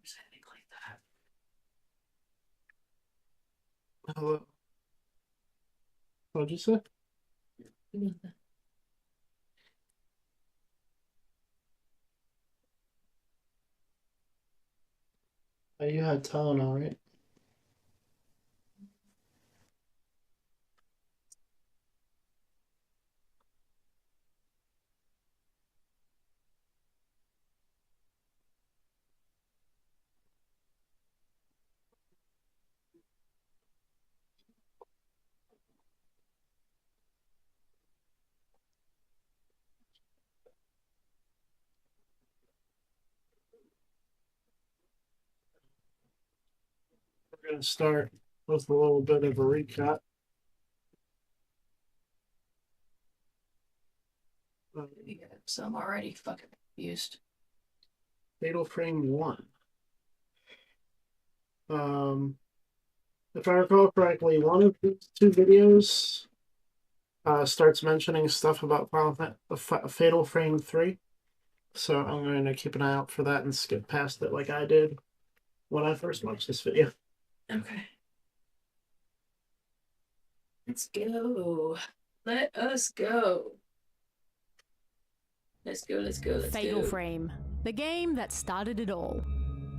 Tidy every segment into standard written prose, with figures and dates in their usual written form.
What's happening like that? Hello. What'd you say? Nothing. Oh, you had Tylenol, right? We're going to start with a little bit of a recap. Yeah, so I'm already fucking confused. Fatal Frame 1. If I recall correctly, one of the two videos starts mentioning stuff about Fatal Frame 3. So I'm going to keep an eye out for that and skip past it like I did when I first watched this video. Okay. Let's go. Let us go. Let's go, let's go, let's Fatal go. Frame, the game that started it all.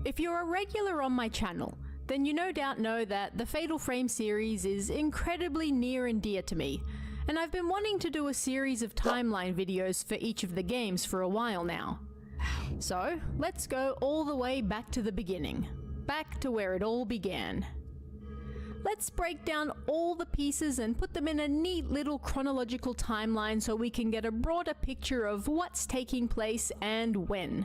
If you're a regular on my channel, then you no doubt know that the Fatal Frame series is incredibly near and dear to me, and I've been wanting to do a series of timeline videos for each of the games for a while now. So, let's go all the way back to the beginning, back to where it all began. Let's break down all the pieces and put them in a neat little chronological timeline so we can get a broader picture of what's taking place and when.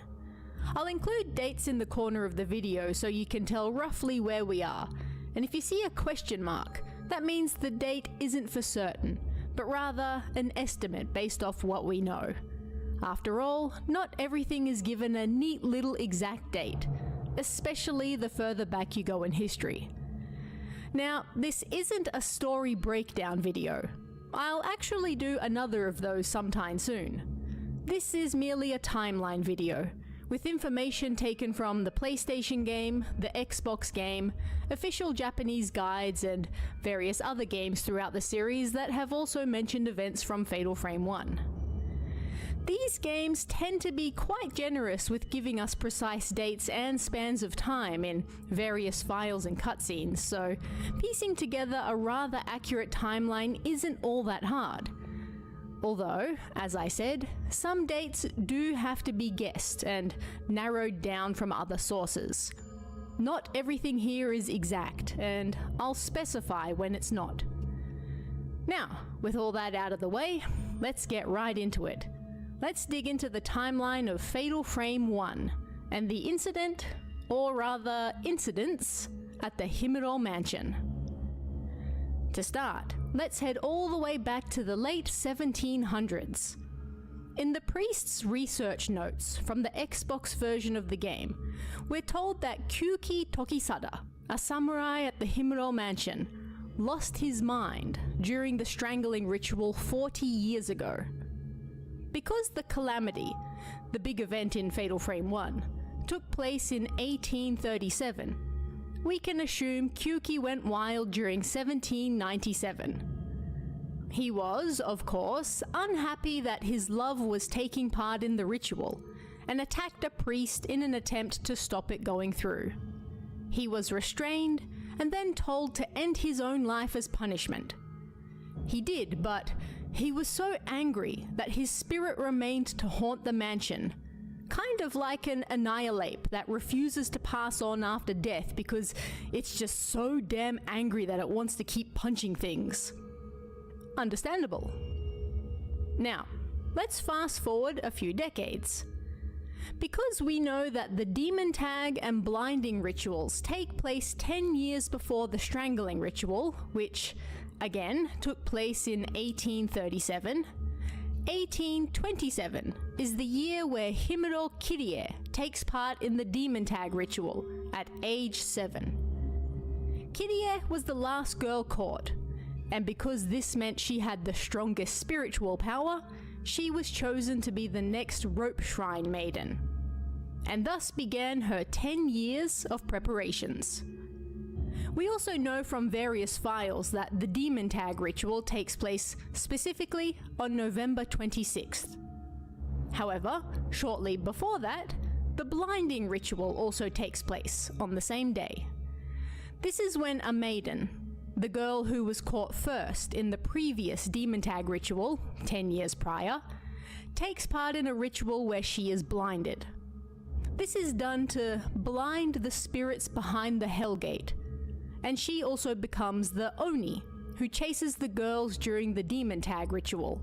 I'll include dates in the corner of the video so you can tell roughly where we are, and if you see a question mark, that means the date isn't for certain, but rather an estimate based off what we know. After all, not everything is given a neat little exact date, especially the further back you go in history. Now, this isn't a story breakdown video. I'll actually do another of those sometime soon. This is merely a timeline video, with information taken from the PlayStation game, the Xbox game, official Japanese guides, and various other games throughout the series that have also mentioned events from Fatal Frame 1. These games tend to be quite generous with giving us precise dates and spans of time in various files and cutscenes, so piecing together a rather accurate timeline isn't all that hard. Although, as I said, some dates do have to be guessed and narrowed down from other sources. Not everything here is exact, and I'll specify when it's not. Now, with all that out of the way, let's get right into it. Let's dig into the timeline of Fatal Frame 1 and the incident, or rather incidents, at the Himuro Mansion. To start, let's head all the way back to the late 1700s. In the priest's research notes from the Xbox version of the game, we're told that Kyuki Tokisada, a samurai at the Himuro Mansion, lost his mind during the strangling ritual 40 years ago. Because the Calamity, the big event in Fatal Frame 1, took place in 1837, we can assume Kyuki went wild during 1797. He was, of course, unhappy that his love was taking part in the ritual, and attacked a priest in an attempt to stop it going through. He was restrained, and then told to end his own life as punishment. He did, but he was so angry that his spirit remained to haunt the mansion, kind of like an annihilate that refuses to pass on after death because it's just so damn angry that it wants to keep punching things. Understandable. Now, let's fast forward a few decades. Because we know that the demon tag and blinding rituals take place 10 years before the strangling ritual, which, again, took place in 1837, 1827 is the year where Himuro Kirie takes part in the demon tag ritual at age 7. Kirie was the last girl caught, and because this meant she had the strongest spiritual power, she was chosen to be the next rope shrine maiden. and thus began her 10 years of preparations. We also know from various files that the demon tag ritual takes place specifically on November 26th. However, shortly before that, the blinding ritual also takes place on the same day. This is when a maiden, the girl who was caught first in the previous demon tag ritual, 10 years prior, takes part in a ritual where she is blinded. This is done to blind the spirits behind the Hellgate, and she also becomes the Oni, who chases the girls during the demon tag ritual.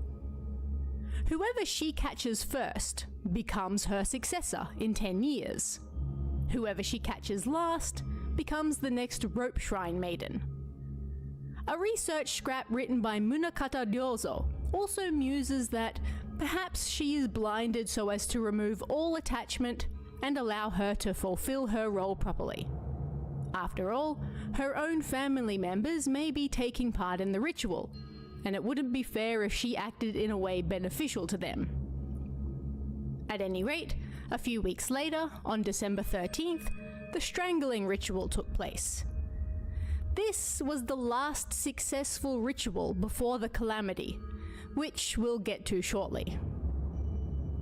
Whoever she catches first becomes her successor in 10 years. Whoever she catches last becomes the next rope shrine maiden. A research scrap written by Munakata Ryozo also muses that perhaps she is blinded so as to remove all attachment and allow her to fulfill her role properly. After all, her own family members may be taking part in the ritual, and it wouldn't be fair if she acted in a way beneficial to them. At any rate, a few weeks later, on December 13th, the strangling ritual took place. This was the last successful ritual before the calamity, which we'll get to shortly.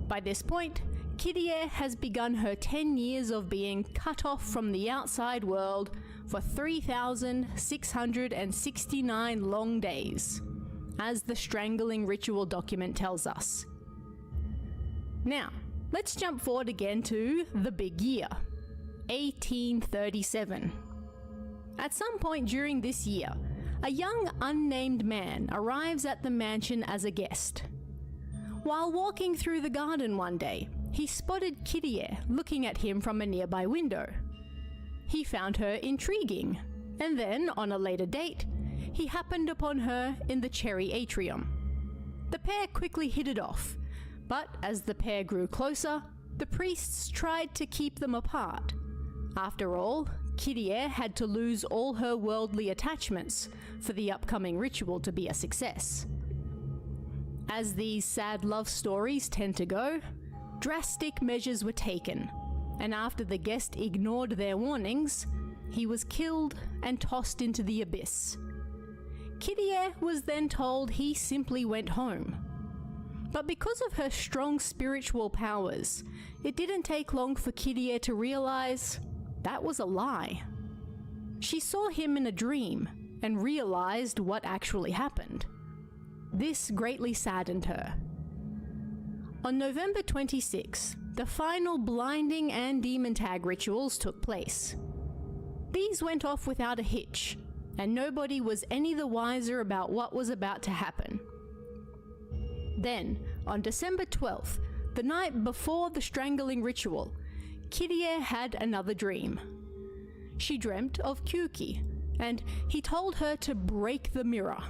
By this point, Kirie has begun her 10 years of being cut off from the outside world for 3,669 long days, as the strangling ritual document tells us. Now, let's jump forward again to the big year, 1837. At some point during this year, a young unnamed man arrives at the mansion as a guest. While walking through the garden one day, he spotted Kirie looking at him from a nearby window. He found her intriguing, and then, on a later date, he happened upon her in the cherry atrium. The pair quickly hit it off, but as the pair grew closer, the priests tried to keep them apart. After all, Kirie had to lose all her worldly attachments for the upcoming ritual to be a success. As these sad love stories tend to go, drastic measures were taken, and after the guest ignored their warnings, he was killed and tossed into the abyss. Kirie was then told he simply went home. But because of her strong spiritual powers, it didn't take long for Kirie to realize that was a lie. She saw him in a dream and realized what actually happened. This greatly saddened her. On November 26, the final blinding and demon tag rituals took place. These went off without a hitch, and nobody was any the wiser about what was about to happen. Then, on December 12th, the night before the strangling ritual, Kirie had another dream. She dreamt of Kyuki, and he told her to break the mirror.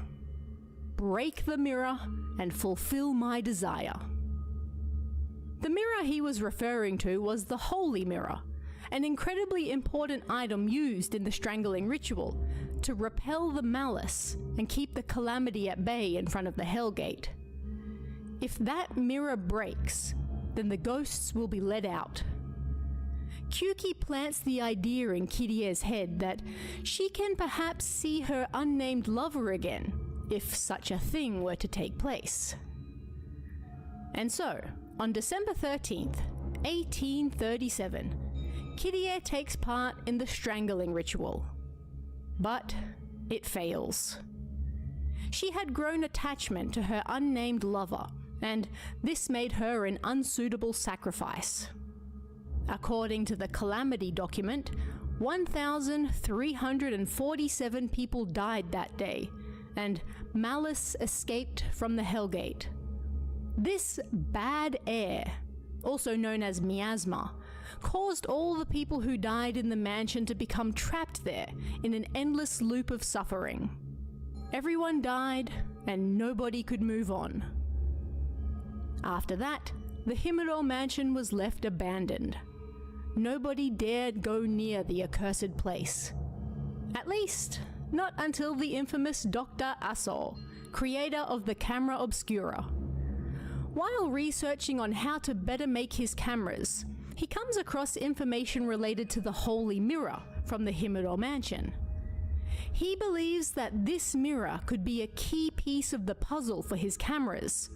Break the mirror and fulfill my desire. The mirror he was referring to was the Holy Mirror, an incredibly important item used in the strangling ritual to repel the malice and keep the calamity at bay in front of the Hellgate. If that mirror breaks, then the ghosts will be let out. Kyuki plants the idea in Kirie's head that she can perhaps see her unnamed lover again, if such a thing were to take place. And so, on December 13th, 1837, Kirie takes part in the strangling ritual. But it fails. She had grown attachment to her unnamed lover, and this made her an unsuitable sacrifice. According to the Calamity document, 1,347 people died that day, and Malice escaped from the Hellgate. This bad air, also known as miasma, caused all the people who died in the mansion to become trapped there in an endless loop of suffering. Everyone died, and nobody could move on. After that, the Himuro mansion was left abandoned. Nobody dared go near the accursed place. At least, not until the infamous Dr. Aso, creator of the camera obscura. While researching on how to better make his cameras, he comes across information related to the Holy Mirror from the Himuro Mansion. He believes that this mirror could be a key piece of the puzzle for his cameras,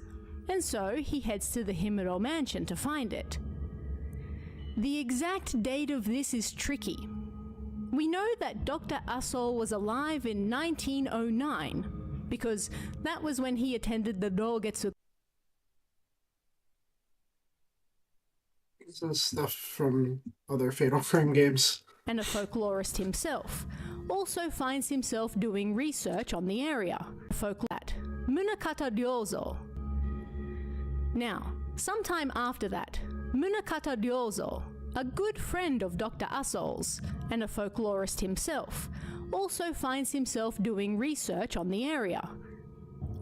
and so he heads to the Himuro Mansion to find it. The exact date of this is tricky. We know that Dr. Asol was alive in 1909, because that was when he attended the Dogetsu. This is stuff from other Fatal Frame games. And a folklorist himself, also finds himself doing research on the area. Folklore Munakata Ryozo. Now, sometime after that, Munakata Ryozo, a good friend of Dr. Asol's and a folklorist himself, also finds himself doing research on the area.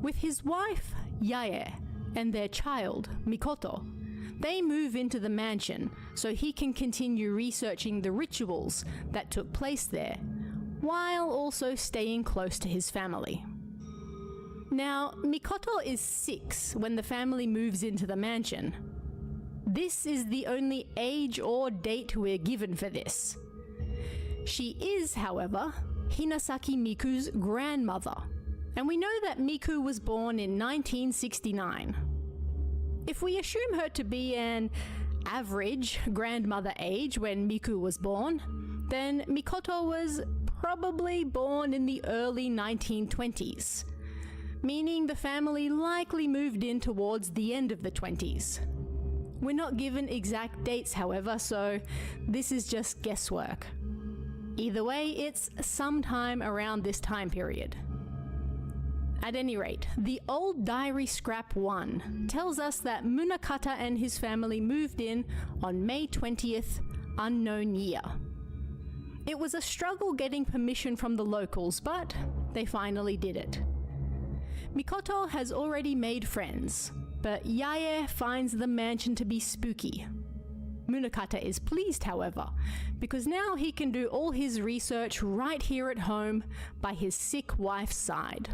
With his wife, Yae, and their child, Mikoto, they move into the mansion so he can continue researching the rituals that took place there, while also staying close to his family. Now, Mikoto is 6 when the family moves into the mansion. This is the only age or date we're given for this. She is, however, Hinasaki Miku's grandmother, and we know that Miku was born in 1969. If we assume her to be an average grandmother age when Miku was born, then Mikoto was probably born in the early 1920s, meaning the family likely moved in towards the end of the 20s. We're not given exact dates, however, so this is just guesswork. Either way, it's sometime around this time period. At any rate, the old diary scrap 1 tells us that Munakata and his family moved in on May 20th, unknown year. It was a struggle getting permission from the locals, but they finally did it. Mikoto has already made friends, but Yae finds the mansion to be spooky. Munakata is pleased, however, because now he can do all his research right here at home by his sick wife's side.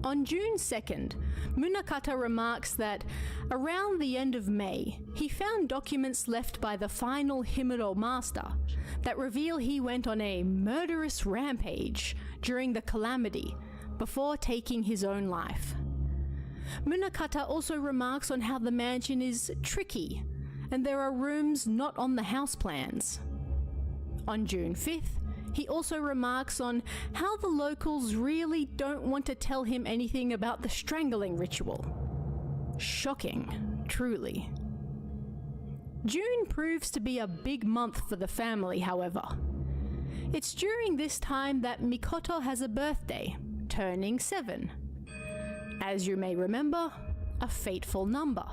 On June 2nd, Munakata remarks that around the end of May, he found documents left by the final Himuro master that reveal he went on a murderous rampage during the calamity before taking his own life. Munakata also remarks on how the mansion is tricky and there are rooms not on the house plans. On June 5th, he also remarks on how the locals really don't want to tell him anything about the strangling ritual. Shocking, truly. June proves to be a big month for the family, however. It's during this time that Mikoto has a birthday, turning 7. As you may remember, a fateful number,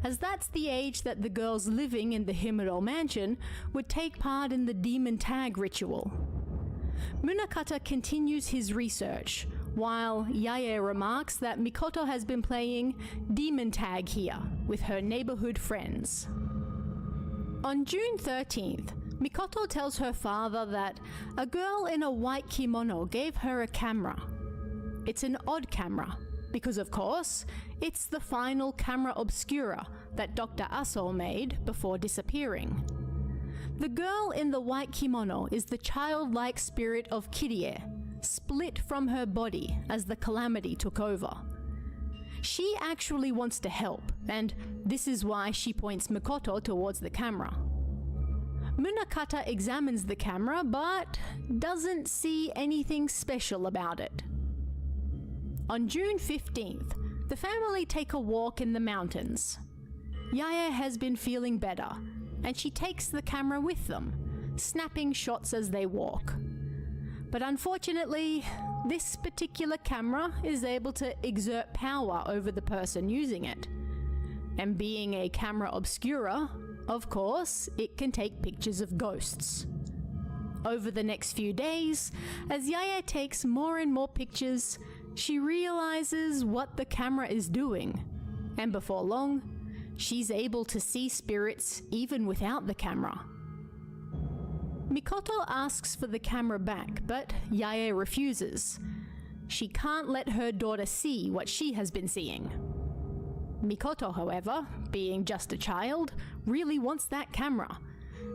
as that's the age that the girls living in the Himuro mansion would take part in the demon tag ritual. Munakata continues his research, while Yae remarks that Mikoto has been playing demon tag here with her neighborhood friends. On June 13th, Mikoto tells her father that a girl in a white kimono gave her a camera. It's an odd camera, because of course, it's the final camera obscura that Dr. Asol made before disappearing. The girl in the white kimono is the childlike spirit of Kirie, split from her body as the calamity took over. She actually wants to help, and this is why she points Mikoto towards the camera. Munakata examines the camera, but doesn't see anything special about it. On June 15th, the family take a walk in the mountains. Yae has been feeling better, and she takes the camera with them, snapping shots as they walk. But unfortunately, this particular camera is able to exert power over the person using it. And being a camera obscura, of course, it can take pictures of ghosts. Over the next few days, as Yae takes more and more pictures, she realizes what the camera is doing, and before long, she's able to see spirits even without the camera. Mikoto asks for the camera back, but Yae refuses. She can't let her daughter see what she has been seeing. Mikoto, however, being just a child, really wants that camera,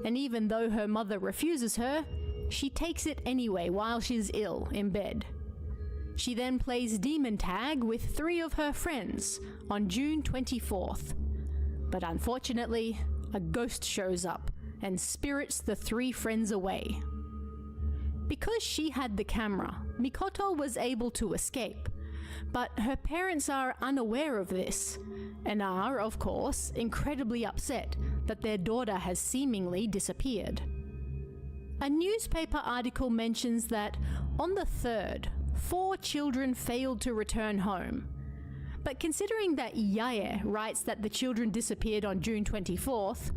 and even though her mother refuses her, she takes it anyway while she's ill in bed. She then plays demon tag with 3 of her friends on June 24th, but unfortunately, a ghost shows up and spirits the 3 friends away. Because she had the camera, Mikoto was able to escape, but her parents are unaware of this, and are, of course, incredibly upset that their daughter has seemingly disappeared. A newspaper article mentions that on the 3rd, 4 children failed to return home. But considering that Yae writes that the children disappeared on June 24th,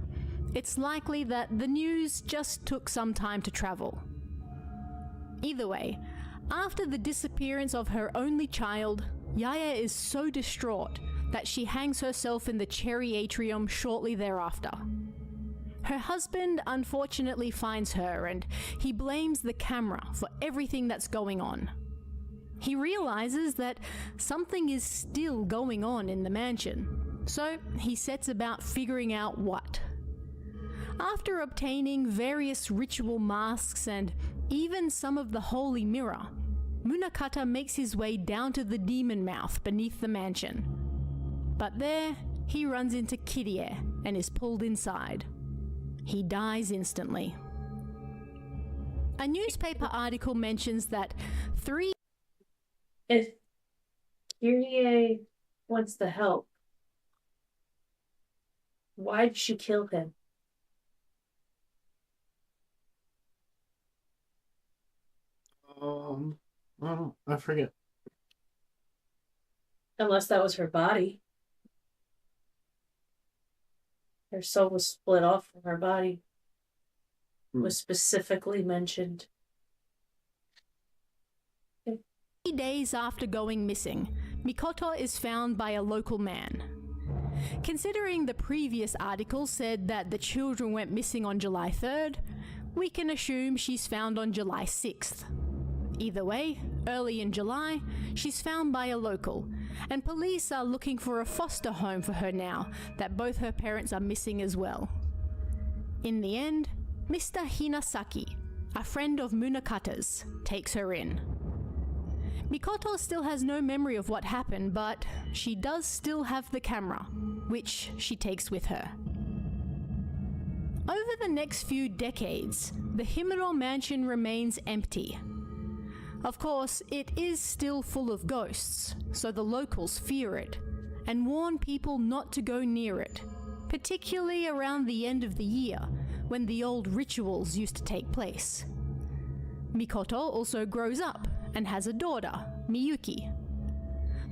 it's likely that the news just took some time to travel. Either way, after the disappearance of her only child, Yae is so distraught that she hangs herself in the cherry atrium shortly thereafter. Her husband unfortunately finds her and he blames the camera for everything that's going on. He realizes that something is still going on in the mansion, so he sets about figuring out what. After obtaining various ritual masks and even some of the holy mirror, Munakata makes his way down to the demon mouth beneath the mansion. But there, he runs into Kirie and is pulled inside. He dies instantly. A newspaper article mentions that 3 If Kyrie wants the help, why'd she kill him? I forget. Unless that was her body. Her soul was split off from her body. Was specifically mentioned. 3 days after going missing, Mikoto is found by a local man. Considering the previous article said that the children went missing on July 3rd, we can assume she's found on July 6th. Either way, early in July, she's found by a local, and police are looking for a foster home for her now that both her parents are missing as well. In the end, Mr. Hinasaki, a friend of Munakata's, takes her in. Mikoto still has no memory of what happened, but she does still have the camera, which she takes with her. Over the next few decades, the Himuro mansion remains empty. Of course, it is still full of ghosts, so the locals fear it, and warn people not to go near it, particularly around the end of the year, when the old rituals used to take place. Mikoto also grows up and has a daughter, Miyuki.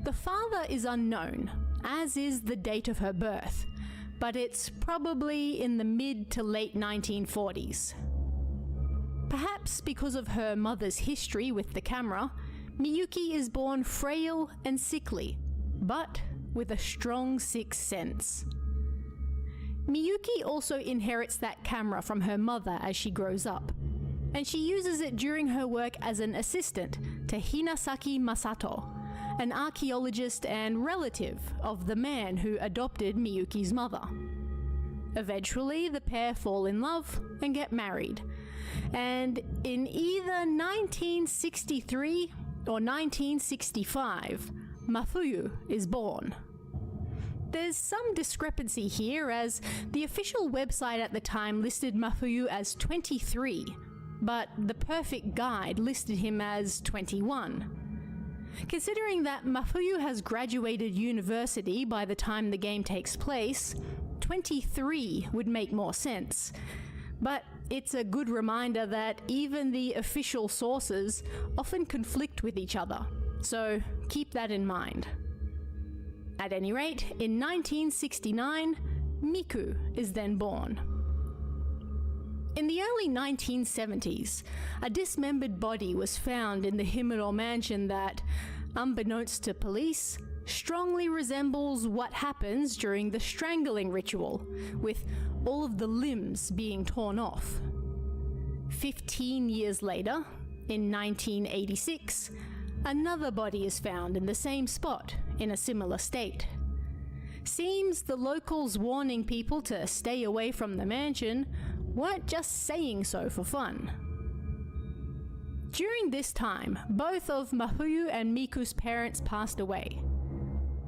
The father is unknown, as is the date of her birth, but it's probably in the mid to late 1940s. Perhaps because of her mother's history with the camera, Miyuki is born frail and sickly, but with a strong sixth sense. Miyuki also inherits that camera from her mother as she grows up, and she uses it during her work as an assistant to Hinasaki Masato, an archaeologist and relative of the man who adopted Miyuki's mother. Eventually, the pair fall in love and get married, and in either 1963 or 1965, Mafuyu is born. There's some discrepancy here, as the official website at the time listed Mafuyu as 23, but the Perfect Guide listed him as 21. Considering that Mafuyu has graduated university by the time the game takes place, 23 would make more sense. But it's a good reminder that even the official sources often conflict with each other, so keep that in mind. At any rate, in 1969, Miku is then born. In the early 1970s, a dismembered body was found in the Himuro mansion that, unbeknownst to police, strongly resembles what happens during the strangling ritual, with all of the limbs being torn off. 15 years later, in 1986, another body is found in the same spot in a similar state. Seems the locals warning people to stay away from the mansion weren't just saying so for fun. During this time, both of Mafuyu and Miku's parents passed away.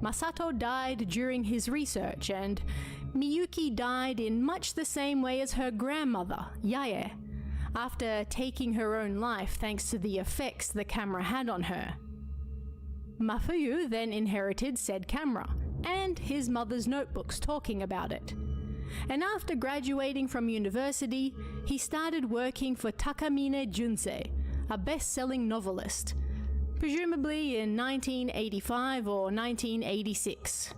Masato died during his research, and Miyuki died in much the same way as her grandmother, Yae, after taking her own life thanks to the effects the camera had on her. Mafuyu then inherited said camera, and his mother's notebooks talking about it. And after graduating from university, he started working for Takamine Junsei, a best-selling novelist, presumably in 1985 or 1986.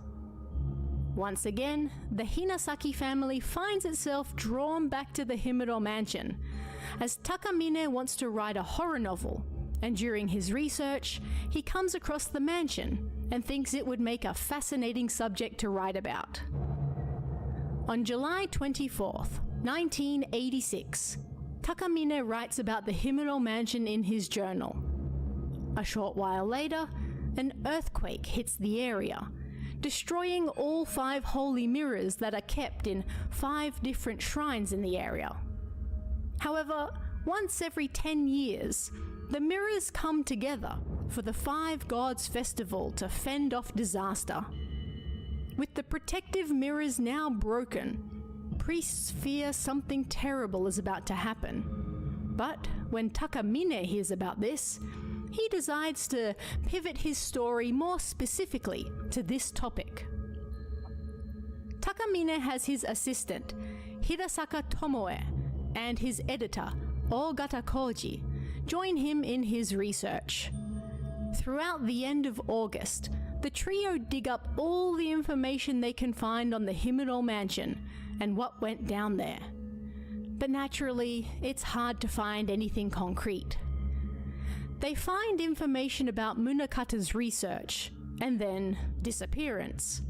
Once again, the Hinasaki family finds itself drawn back to the Himuro mansion, as Takamine wants to write a horror novel, and during his research, he comes across the mansion and thinks it would make a fascinating subject to write about. On July 24th, 1986, Takamine writes about the Himuro mansion in his journal. A short while later, an earthquake hits the area, destroying all 5 holy mirrors that are kept in 5 different shrines in the area. However, once every 10 years, the mirrors come together for the 5 Gods Festival to fend off disaster. With the protective mirrors now broken, priests fear something terrible is about to happen. But when Takamine hears about this, he decides to pivot his story more specifically to this topic. Takamine has his assistant, Hirasaka Tomoe, and his editor, Ogata Koji, join him in his research. Throughout the end of August, the trio dig up all the information they can find on the Himuro mansion and what went down there. But naturally, it's hard to find anything concrete. They find information about Munakata's research, and then disappearance.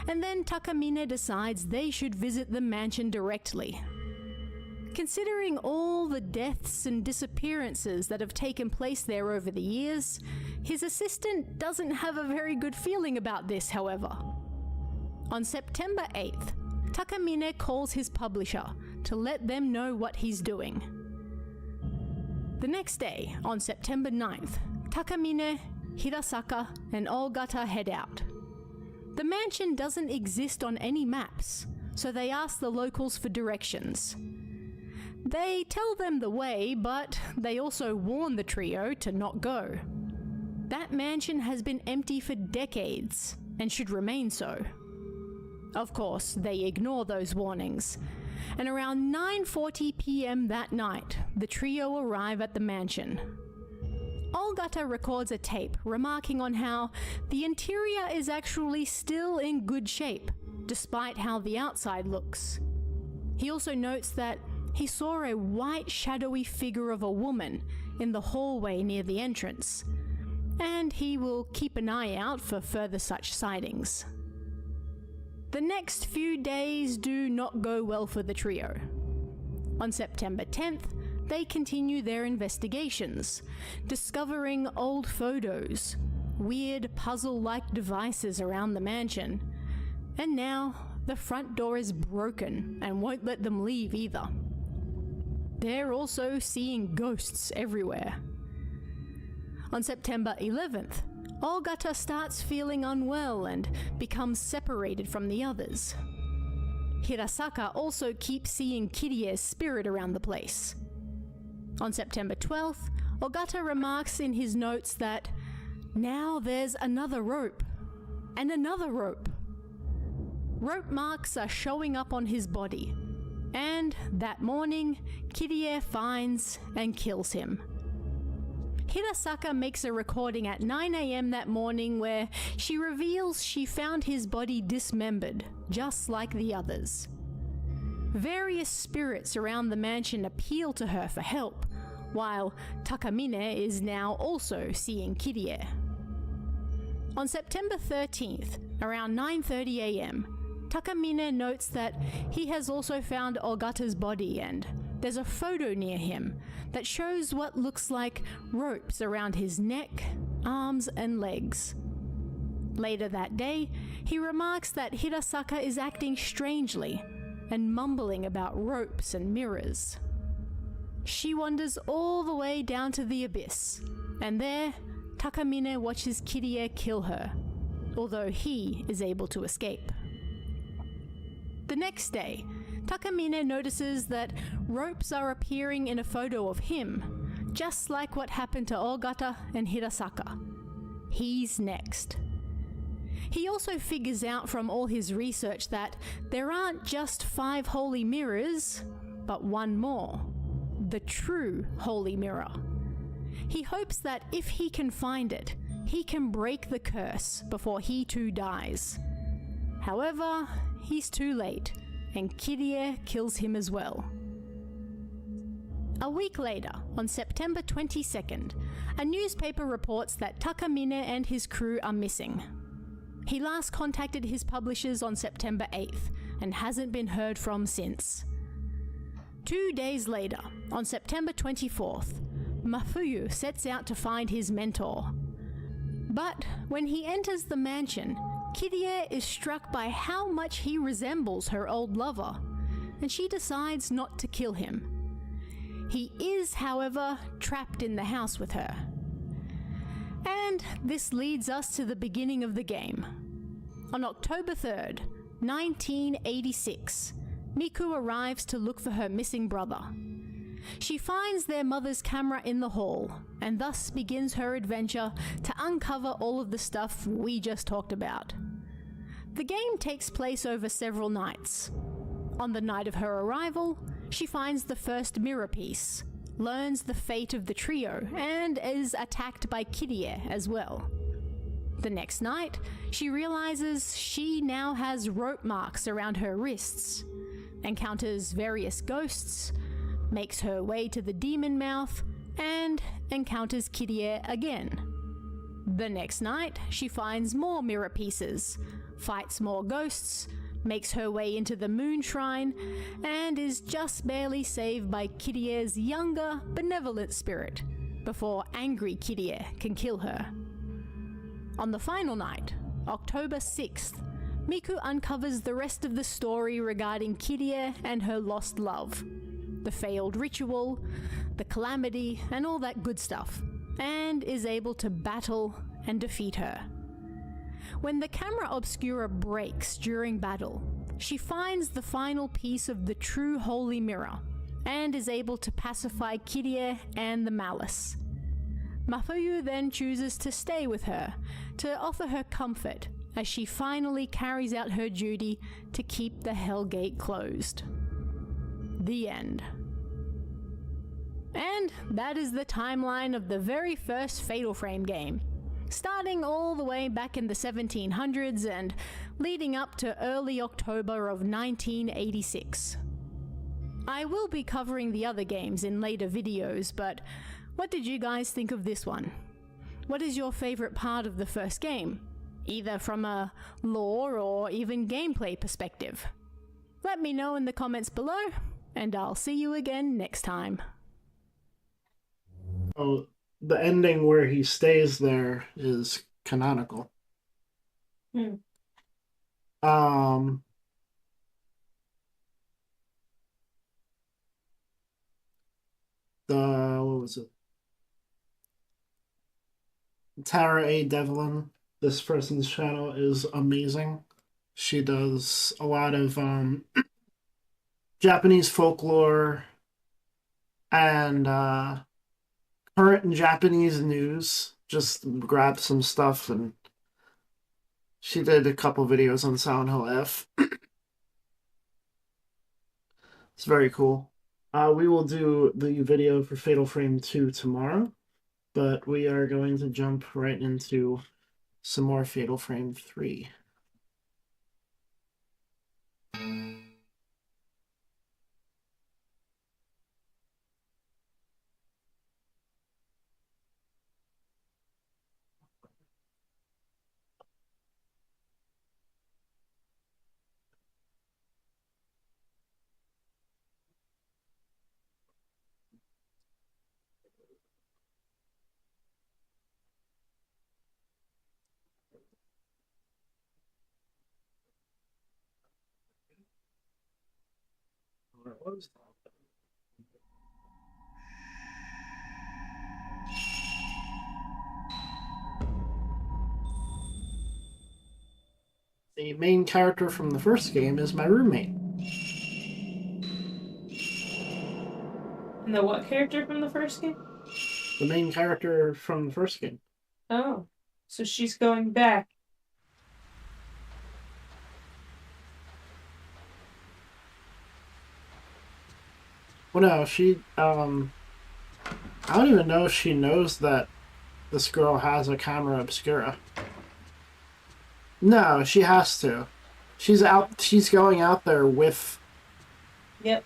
And then Takamine decides they should visit the mansion directly. Considering all the deaths and disappearances that have taken place there over the years, his assistant doesn't have a very good feeling about this, however. On September 8th, Takamine calls his publisher to let them know what he's doing. The next day, on September 9th, Takamine, Hirasaka, and Ogata head out. The mansion doesn't exist on any maps, so they ask the locals for directions. They tell them the way, but they also warn the trio to not go. That mansion has been empty for decades, and should remain so. Of course, they ignore those warnings, and around 9:40 p.m. that night, the trio arrive at the mansion. Ogata records a tape remarking on how the interior is actually still in good shape, despite how the outside looks. He also notes that he saw a white shadowy figure of a woman in the hallway near the entrance, and he will keep an eye out for further such sightings. The next few days do not go well for the trio. On September 10th, they continue their investigations, discovering old photos, weird puzzle-like devices around the mansion, and now the front door is broken and won't let them leave either. They're also seeing ghosts everywhere. On September 11th, Ogata starts feeling unwell and becomes separated from the others. Hirasaka also keeps seeing Kirie's spirit around the place. On September 12th, Ogata remarks in his notes that now there's another rope, and another rope. Rope marks are showing up on his body, and that morning, Kirie finds and kills him. Hirasaka makes a recording at 9 a.m. that morning where she reveals she found his body dismembered, just like the others. Various spirits around the mansion appeal to her for help, while Takamine is now also seeing Kirie. On September 13th, around 9:30 a.m., Takamine notes that he has also found Ogata's body, and there's a photo near him that shows what looks like ropes around his neck, arms, and legs. Later that day, he remarks that Hirasaka is acting strangely and mumbling about ropes and mirrors. She wanders all the way down to the abyss, and there, Takamine watches Kirie kill her, although he is able to escape. The next day, Takamine notices that ropes are appearing in a photo of him, just like what happened to Ogata and Hirasaka. He's next. He also figures out from all his research that there aren't just 5 holy mirrors, but one more, the true holy mirror. He hopes that if he can find it, he can break the curse before he too dies. However, he's too late, and Kirie kills him as well. A week later, on September 22nd, a newspaper reports that Takamine and his crew are missing. He last contacted his publishers on September 8th and hasn't been heard from since. 2 days later, on September 24th, Mafuyu sets out to find his mentor. But when he enters the mansion, Kirie is struck by how much he resembles her old lover, and she decides not to kill him. He is, however, trapped in the house with her. And this leads us to the beginning of the game. On October 3rd, 1986, Miku arrives to look for her missing brother. She finds their mother's camera in the hall, and thus begins her adventure to uncover all of the stuff we just talked about. The game takes place over several nights. On the night of her arrival, she finds the first mirror piece, learns the fate of the trio, and is attacked by Kirie as well. The next night, she realizes she now has rope marks around her wrists, encounters various ghosts, makes her way to the demon mouth, and encounters Kirie again. The next night, she finds more mirror pieces, fights more ghosts, makes her way into the moon shrine, and is just barely saved by Kirie's younger, benevolent spirit, before angry Kirie can kill her. On the final night, October 6th, Miku uncovers the rest of the story regarding Kirie and her lost love, the failed ritual, the calamity, and all that good stuff, and is able to battle and defeat her. When the camera obscura breaks during battle, she finds the final piece of the true holy mirror, and is able to pacify Kirie and the malice. Mafuyu then chooses to stay with her, to offer her comfort, as she finally carries out her duty to keep the Hell Gate closed. The end. And that is the timeline of the very first Fatal Frame game, starting all the way back in the 1700s and leading up to early October of 1986. I will be covering the other games in later videos, but what did you guys think of this one? What is your favorite part of the first game, either from a lore or even gameplay perspective? Let me know in the comments below, and I'll see you again next time. Oh, the ending where he stays there is canonical. Hmm. What was it? Tara A. Devlin, this person's channel is amazing. She does a lot of Japanese folklore and current Japanese news. Just grab some stuff, and she did a couple videos on Silent Hill F. It's very cool. We will do the video for Fatal Frame 2 tomorrow, but we are going to jump right into some more Fatal Frame 3. it was. The main character from the first game is my roommate. And the what character from the first game? The main character from the first game. Oh. So she's going back. Well, no, she, I don't even know if she knows that this girl has a camera obscura. No, she has to. She's going out there with Yep.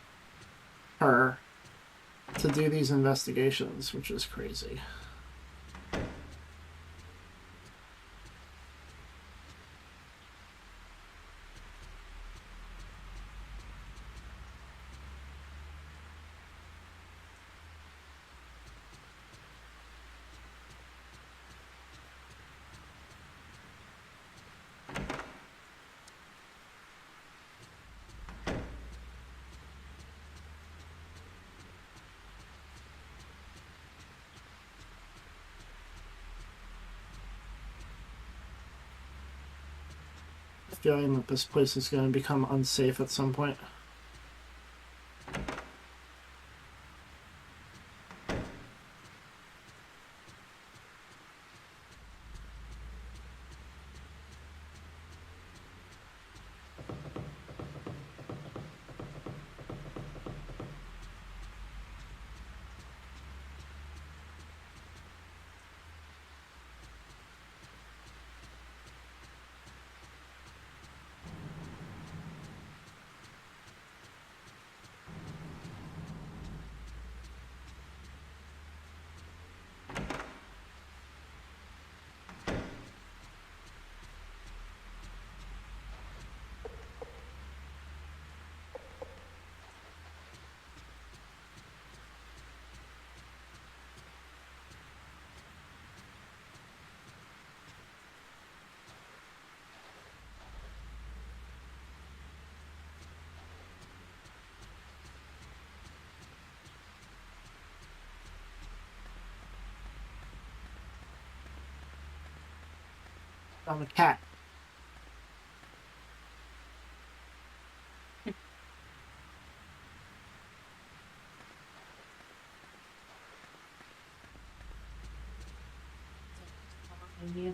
her to do these investigations, which is crazy. Feeling that this place is going to become unsafe at some point. I'm a cat. Yeah.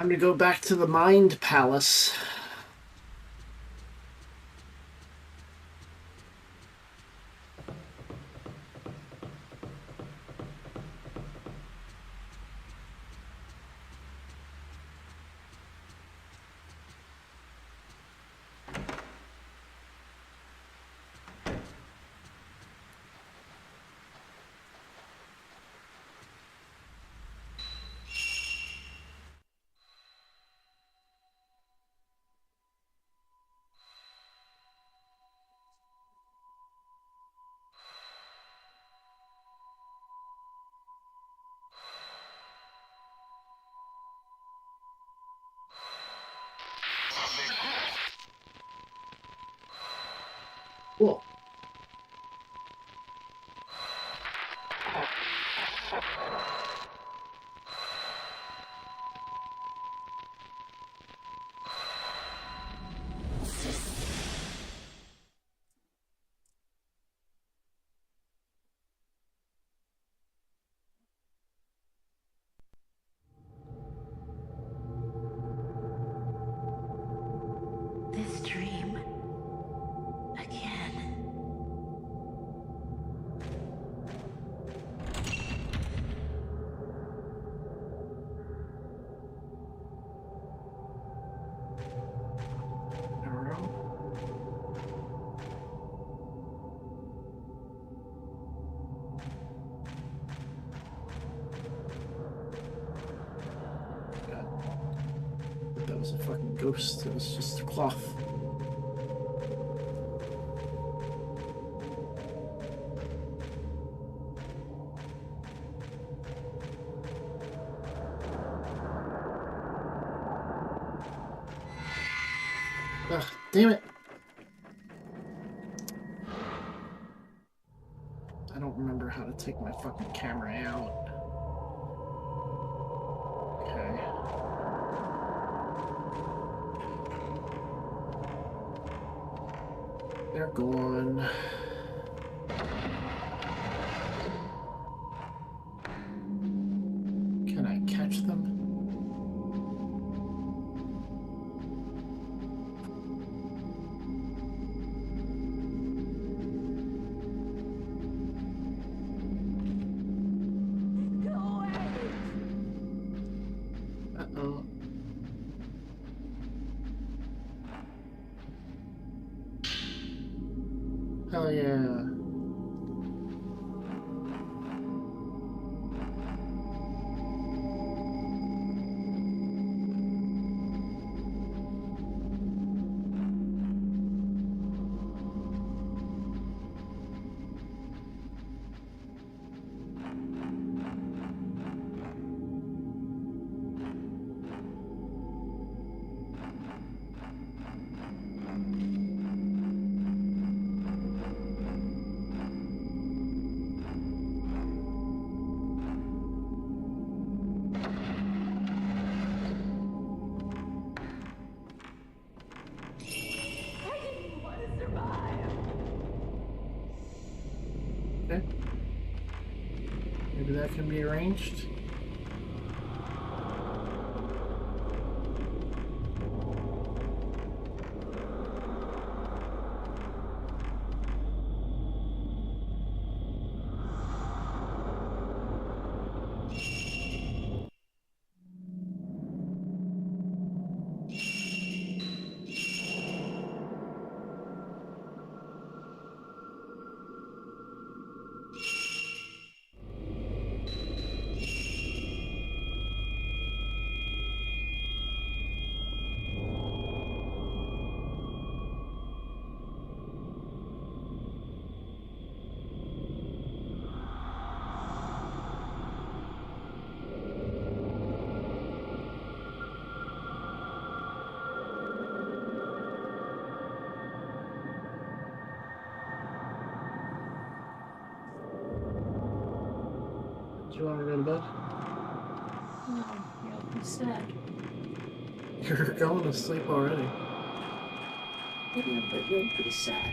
I'm gonna go back to the Mind Palace. Cool. dream. Again. There we go. God. That was a fucking ghost. It was just a cloth. Ugh, damn it. I don't remember how to take my fucking camera out. Okay. They're gone. Can I catch them? Uh-oh. Hell yeah. Okay. Maybe that can be arranged. Do you want to go to bed? No, you'll be sad. You're going to sleep already. Yeah, but you'll be sad.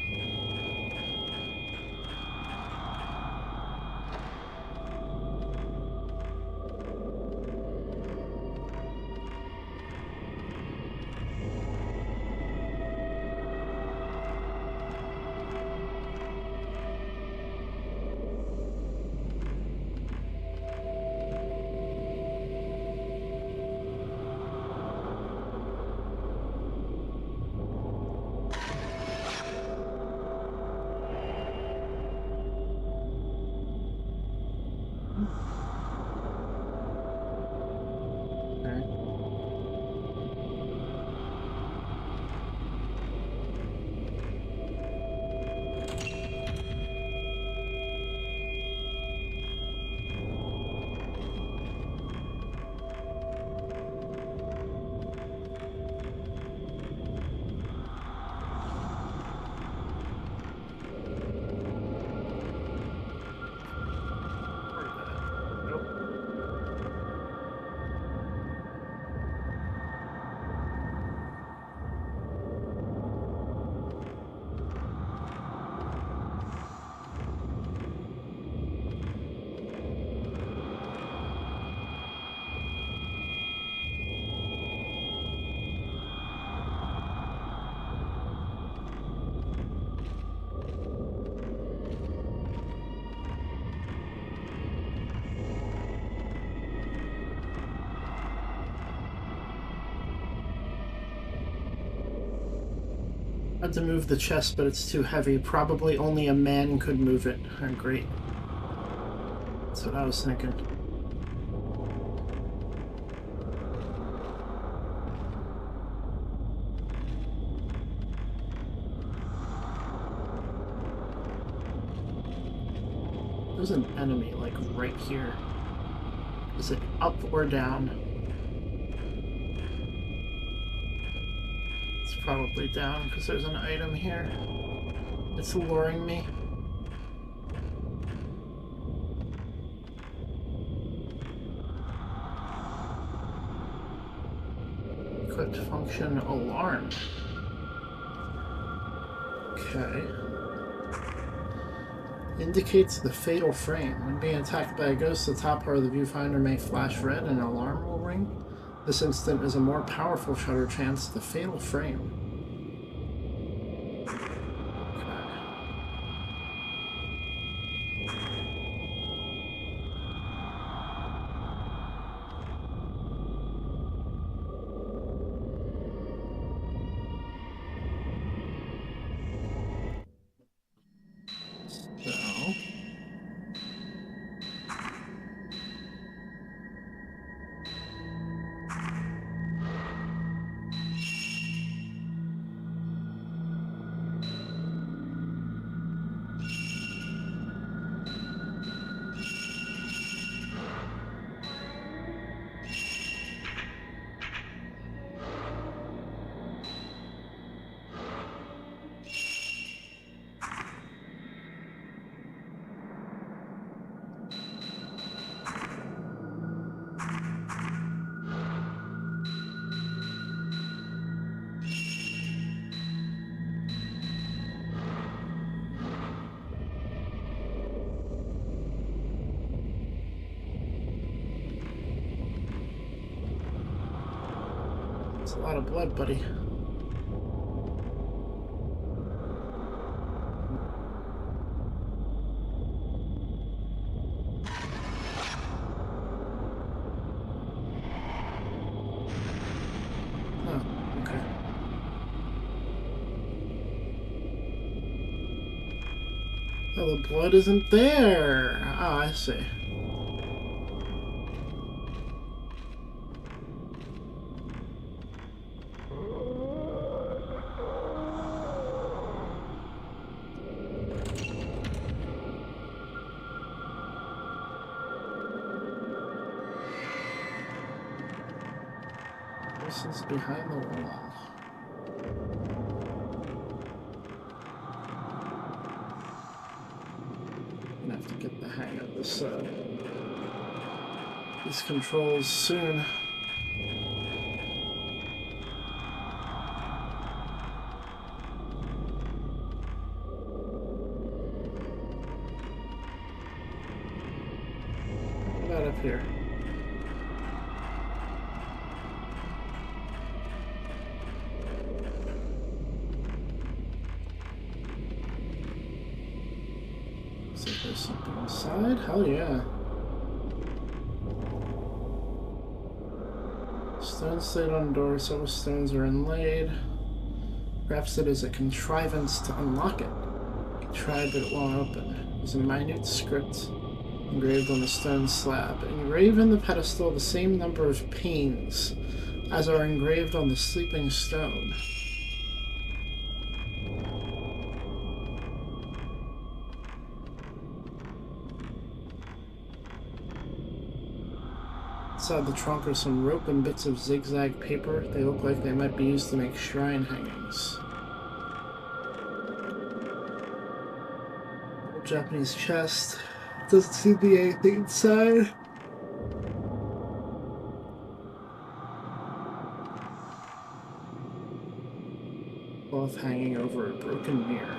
I had to move the chest, but it's too heavy. Probably only a man could move it. Oh, great. That's what I was thinking. There's an enemy, like, right here. Is it up or down? It's probably down, because there's an item here. It's luring me. Equipped function alarm. Okay. Indicates the fatal frame. When being attacked by a ghost, the top part of the viewfinder may flash red and an alarm will ring. This instant is a more powerful shutter chance, the fatal frame. It's a lot of blood, buddy. Oh, okay. Oh, the blood isn't there. Ah, I see. This is behind the wall. I'm gonna have to get the hang of this, these controls soon. What about up here? There's something inside? Hell yeah. Stones stayed on doors, several stones are inlaid. Perhaps it is a contrivance to unlock it. You tried, but it won't open. There's a minute script engraved on the stone slab. Engrave in the pedestal the same number of panes as are engraved on the sleeping stone. Inside the trunk are some rope and bits of zigzag paper. They look like they might be used to make shrine hangings. Little Japanese chest. Doesn't seem to be anything inside. Cloth hanging over a broken mirror.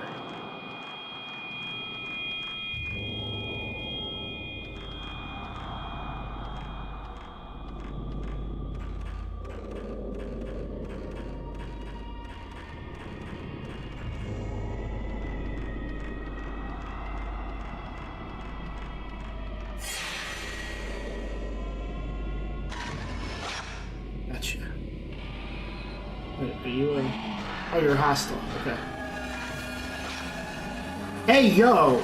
Gotcha. Wait, are you a... Oh, you're hostile. Okay. Hey, yo!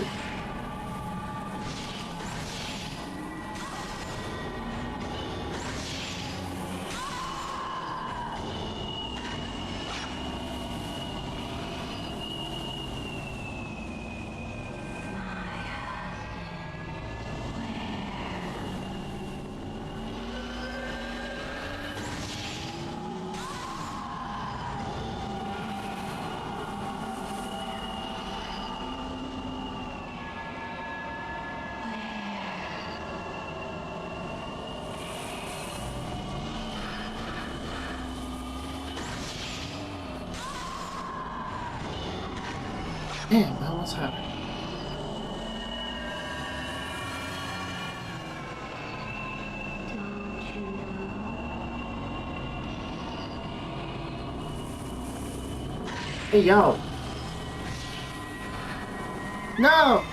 Damn, man, what's happening? Hey, yo! No!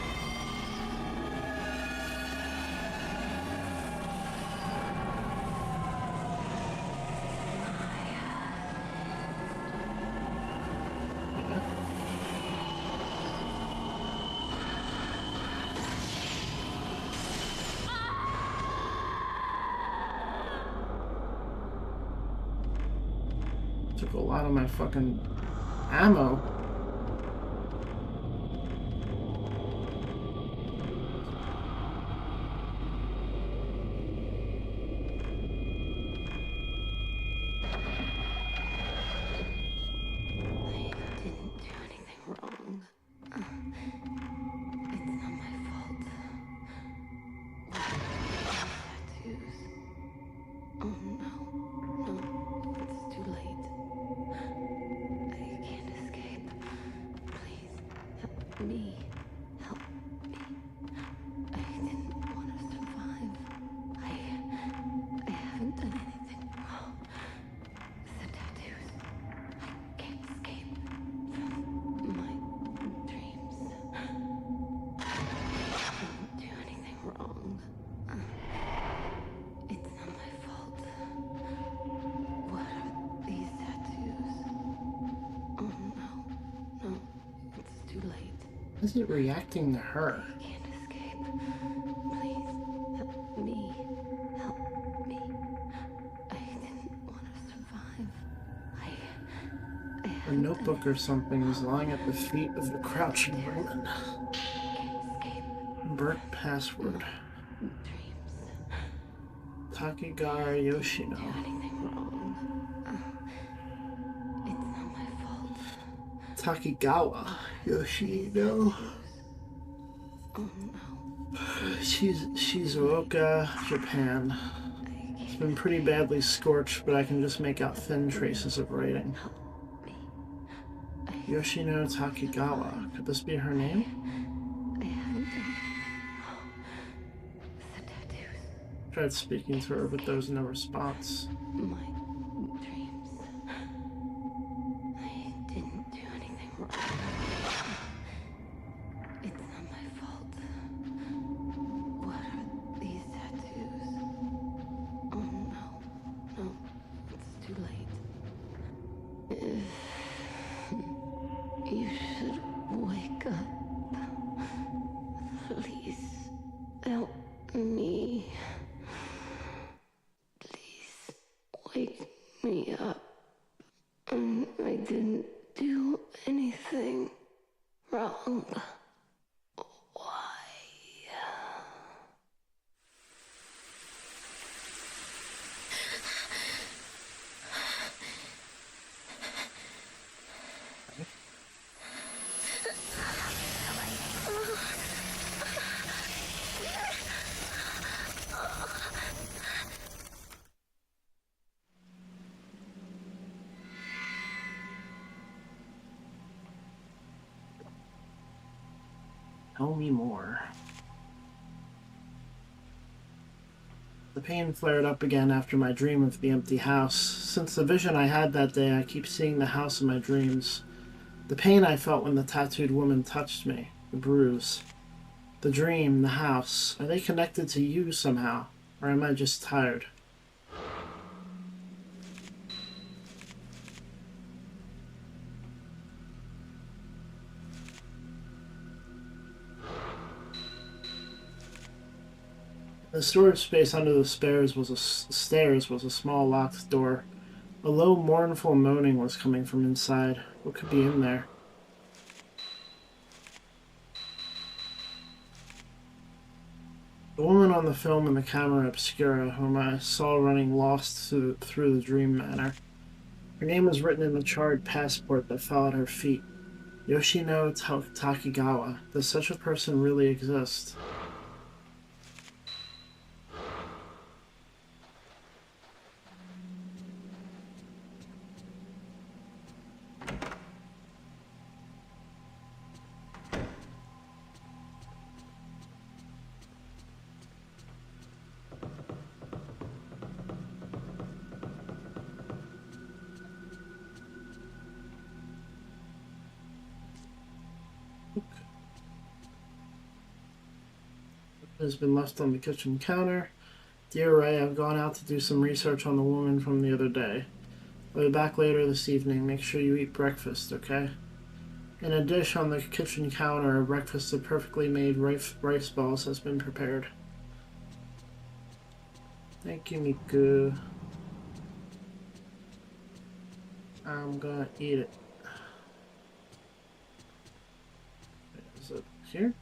Took a lot of my fucking ammo. Is it reacting to her? I can't escape. Please, help me. Help me. I didn't want to survive. I A notebook or something is lying at the feet of the crouching woman. can't escape. Burt password. Dreams. Takigara Yoshino. Do anything wrong. It's not my fault. Takigawa Yoshino. Oh no. Shizuoka, Japan. It's been pretty badly scorched, but I can just make out thin traces of writing. Yoshino Takigawa. Could this be her name? I haven't done the tattoos. Tried speaking to her, but there was no response. My dreams. I didn't do anything wrong. It's not my fault. What are these tattoos? Oh no. No. It's too late. You should wake up. Please help me. Please wake me up. I didn't do anything wrong. Why? Tell me more. The pain flared up again after my dream of the empty house. Since the vision I had that day, I keep seeing the house in my dreams. The pain I felt when the tattooed woman touched me, the bruise. The dream, the house, are they connected to you somehow? Or am I just tired? The storage space under the stairs was a small locked door. A low, mournful moaning was coming from inside. What could be in there? The woman on the film in the camera obscura, whom I saw running lost through the dream manor. Her name was written in the charred passport that fell at her feet. Yoshino Takigawa. Does such a person really exist? Has been left on the kitchen counter. Dear Ray, I've gone out to do some research on the woman from the other day. I'll be back later this evening. Make sure you eat breakfast, okay? In a dish on the kitchen counter, a breakfast of perfectly made rice balls has been prepared. Thank you, Miku. I'm gonna eat it. Is it here?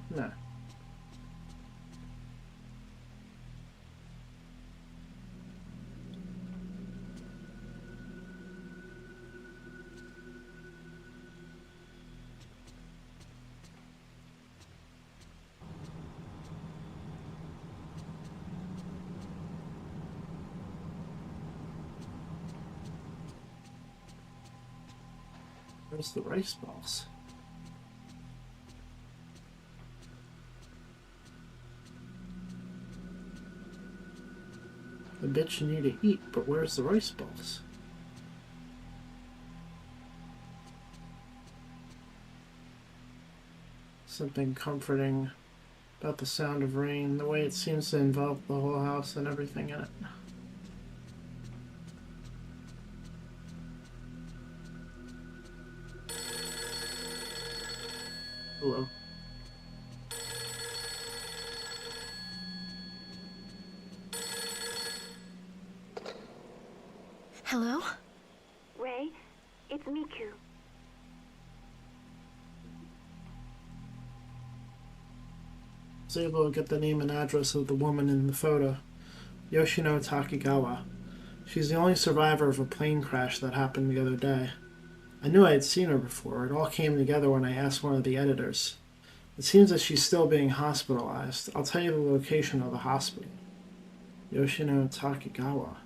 No. Where's the rice balls? The bitch you need to eat, but where's the rice balls? Something comforting about the sound of rain, the way it seems to envelop the whole house and everything in it. Hello. Hello? Ray, it's Miku. I was able to get the name and address of the woman in the photo. Yoshino Takigawa. She's the only survivor of a plane crash that happened the other day. I knew I had seen her before. It all came together when I asked one of the editors. It seems that she's still being hospitalized. I'll tell you the location of the hospital. Yoshino Takigawa.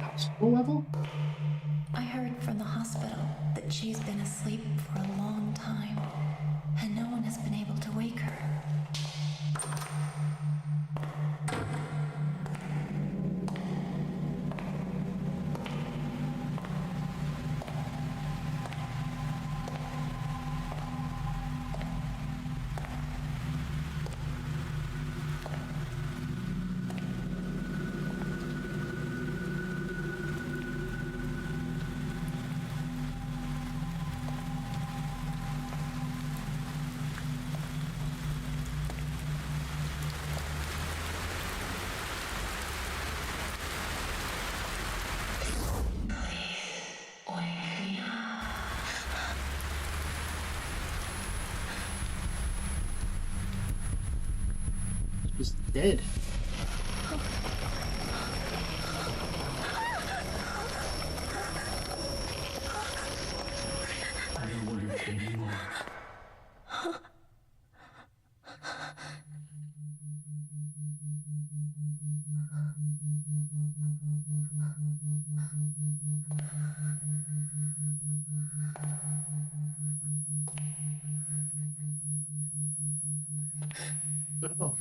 Hospital level? I heard from the hospital that she's been asleep for a long time, and no one has been able to wake her. She's dead. I don't want to anymore. Oh.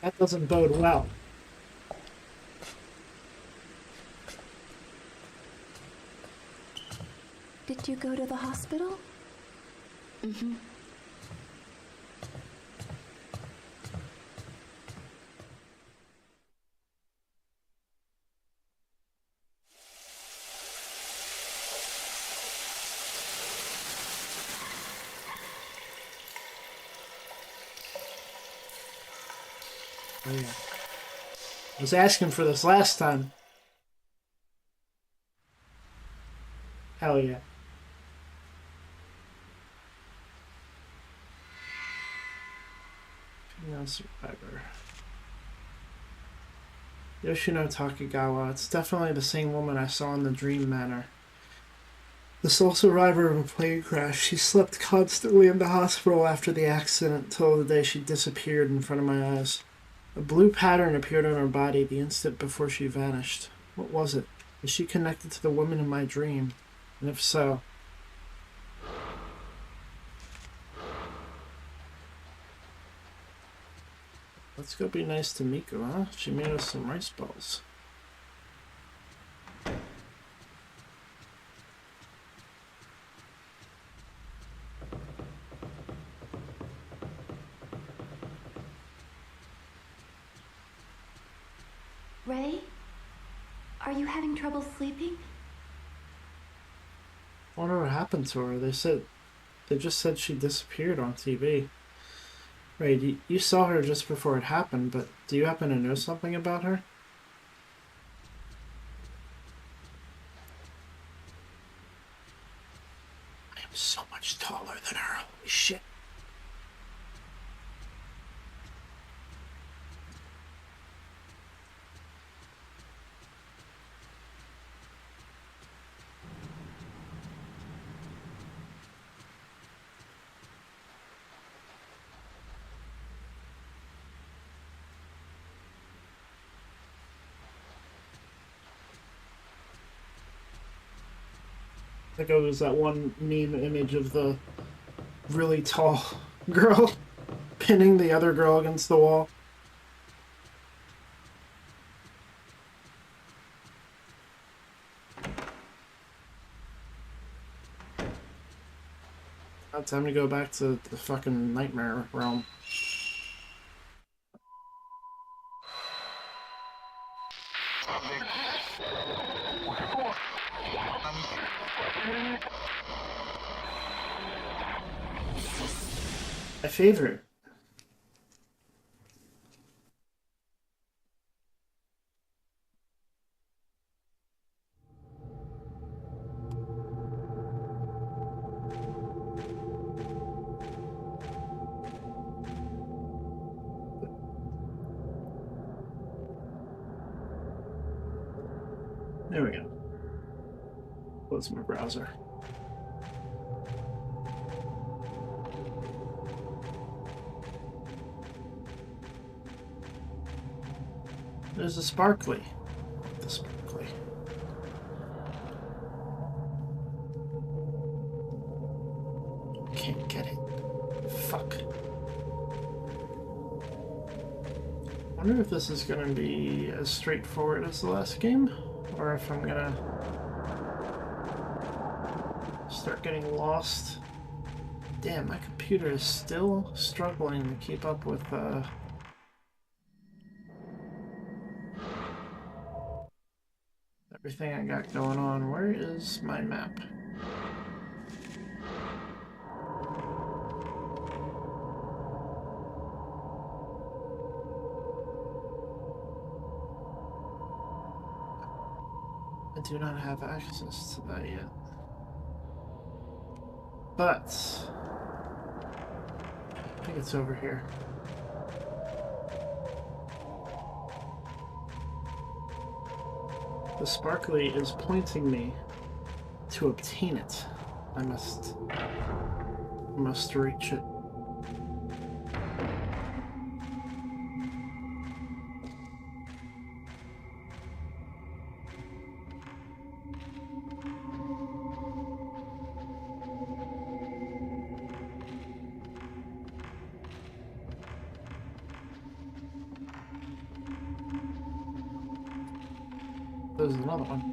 That doesn't bode well. Did you go to the hospital? Mm-hmm. Oh, yeah. I was asking for this last time. Hell yeah. Female survivor. Yoshino Takegawa. It's definitely the same woman I saw in the Dream Manor. The sole survivor of a plane crash. She slept constantly in the hospital after the accident till the day she disappeared in front of my eyes. A blue pattern appeared on her body the instant before she vanished. What was it? Is she connected to the woman in my dream? And if so... Let's go be nice to Miku, huh? She made us some rice balls. Ray? Are you having trouble sleeping? I wonder what happened to her. They just said she disappeared on TV. Ray, you saw her just before it happened, but do you happen to know something about her? I am so much taller than her. Holy shit. I think it was that one meme image of the really tall girl pinning the other girl against the wall. Now time to go back to the fucking nightmare realm. My favorite. There we go. Close my browser. There's a sparkly. The sparkly. Can't get it. Fuck. I wonder if this is gonna be as straightforward as the last game, or if I'm gonna start getting lost. Damn, my computer is still struggling to keep up with everything I got going on. Where is my map? I do not have access to that yet. But I think it's over here. The sparkly is pointing me to obtain it. I must reach it. There's another one.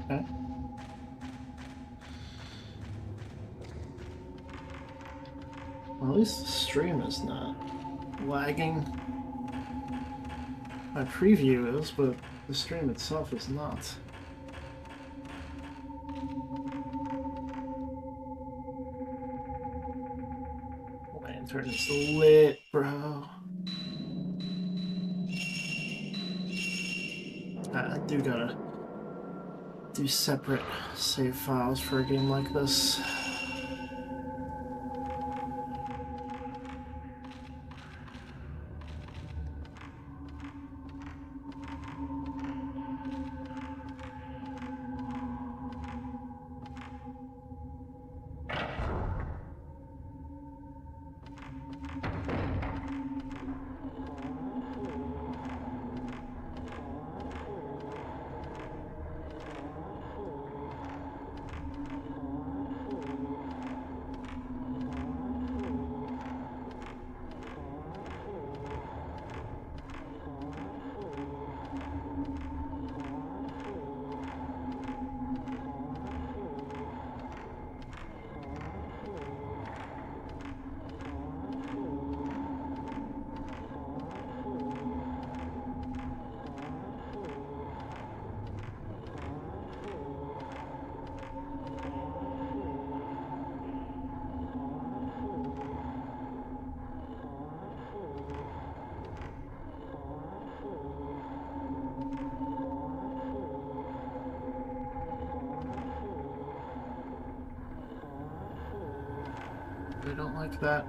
Okay. Well, at least the stream is not lagging. My preview is, but the stream itself is not. Lantern is lit, bro. I do gotta do separate save files for a game like this. I don't like that.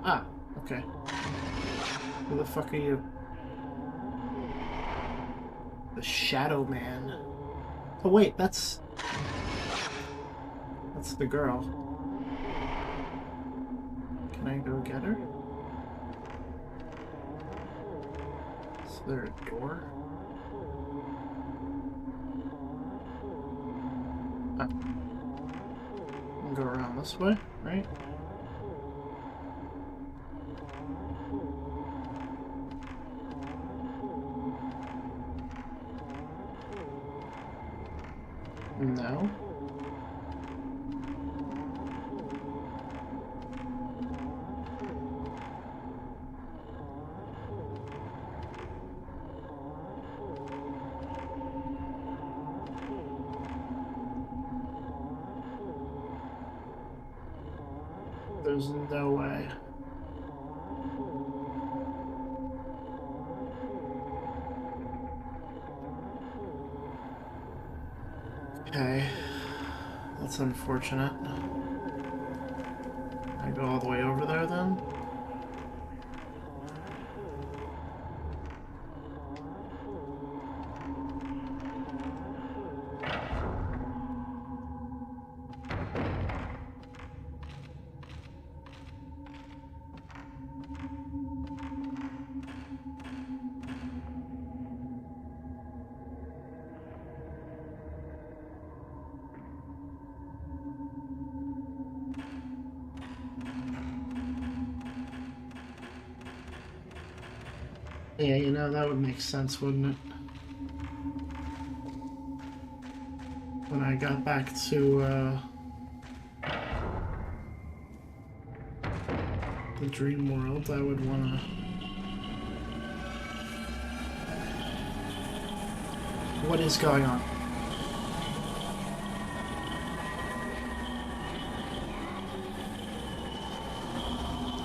Ah, okay. Who the fuck are you? The Shadow Man. Oh wait, that's the girl. Can I go get her? Is there a door? Ah. I'll go around this way, right? No. There's no way. Okay. That's unfortunate. I go all the way over there then? Yeah, you know, that would make sense, wouldn't it? When I got back to, the dream world, I would wanna... What is going on?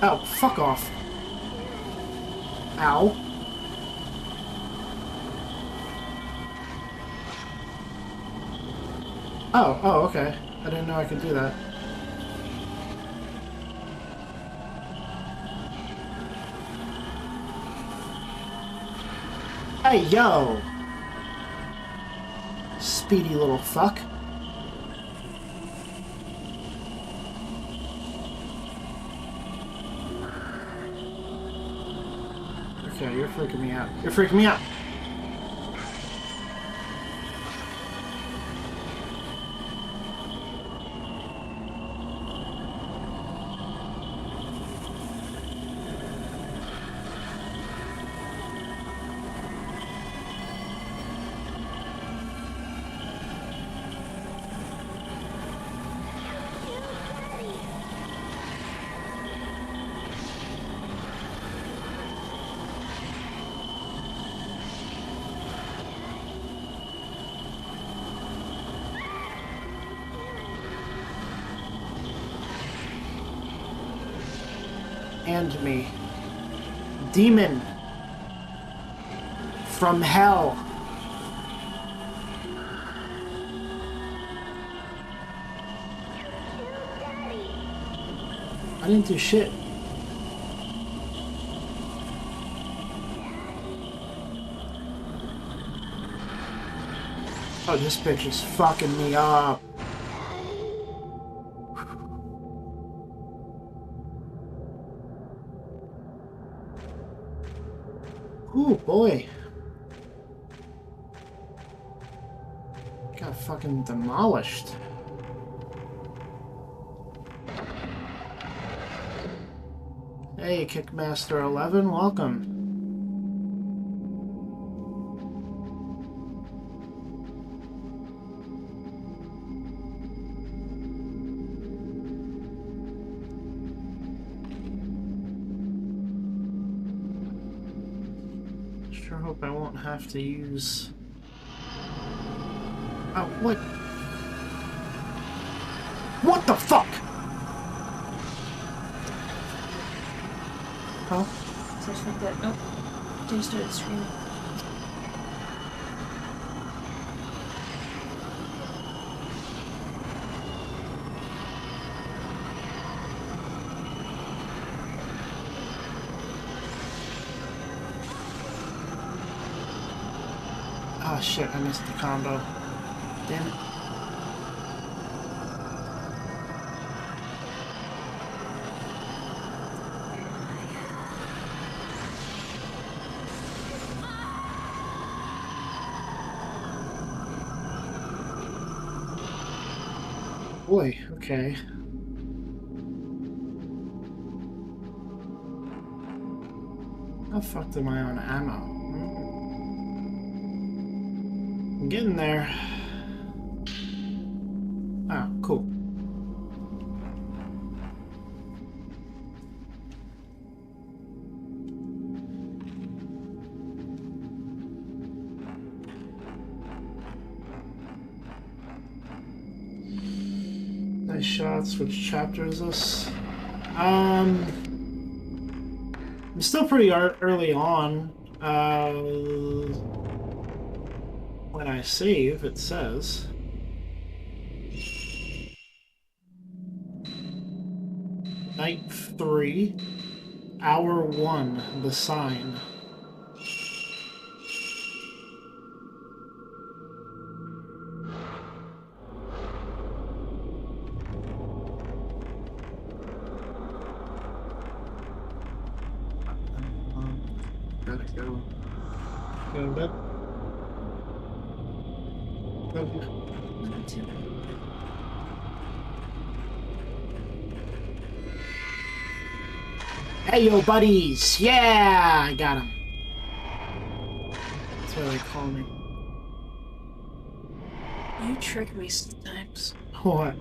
Oh, fuck off. Ow. Oh, okay. I didn't know I could do that. Hey, yo! Speedy little fuck. Okay, Yeah, you're freaking me out. You're freaking me out. And me. Demon. From hell. I didn't do shit. Oh, this bitch is fucking me up. Ooh, boy. Got fucking demolished. Hey, Kickmaster 11, welcome. Sure hope I won't have to use... Oh, what? What the fuck? Huh? Just like that. Nope. They started screaming. Oh shit, I missed the combo. Damn it. Boy, okay. How fucked am I on ammo? I'm getting there. Oh, cool. Nice shots. Which chapter is this? I'm still pretty early on. When I save, it says. Night 3, Hour 1, The Sign. Gotta go. Go to bed. Not too. Hey, yo, buddies! Yeah! I got him. That's what they call me. You trick me sometimes. What?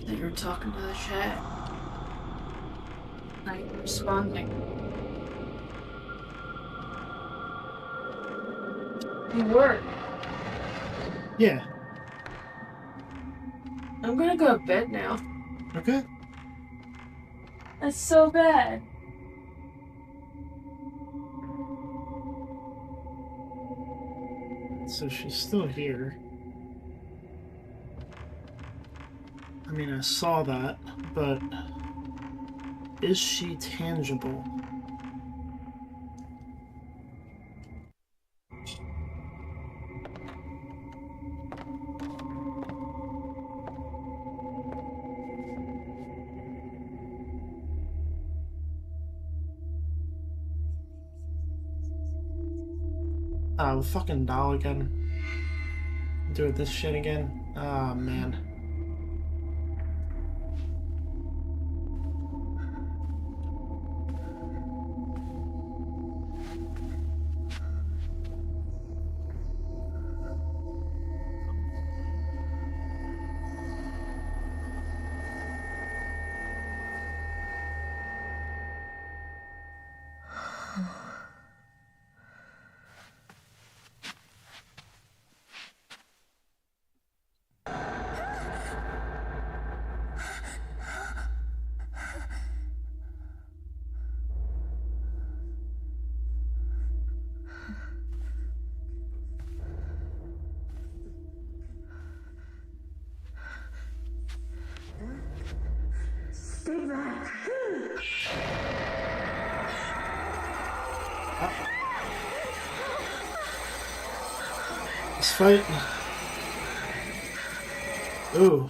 That you're talking to the chat. Not responding. You were. Yeah. I'm gonna go to bed now. Okay. That's so bad. So she's still here. I mean, I saw that, but is she tangible? Oh, fucking doll again. Doing this shit again. Oh, man. This fight. Ooh.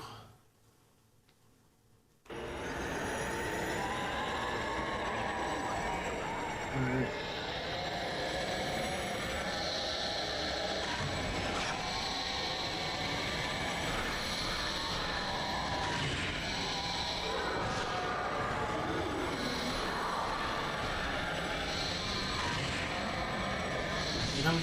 Alright. Get him.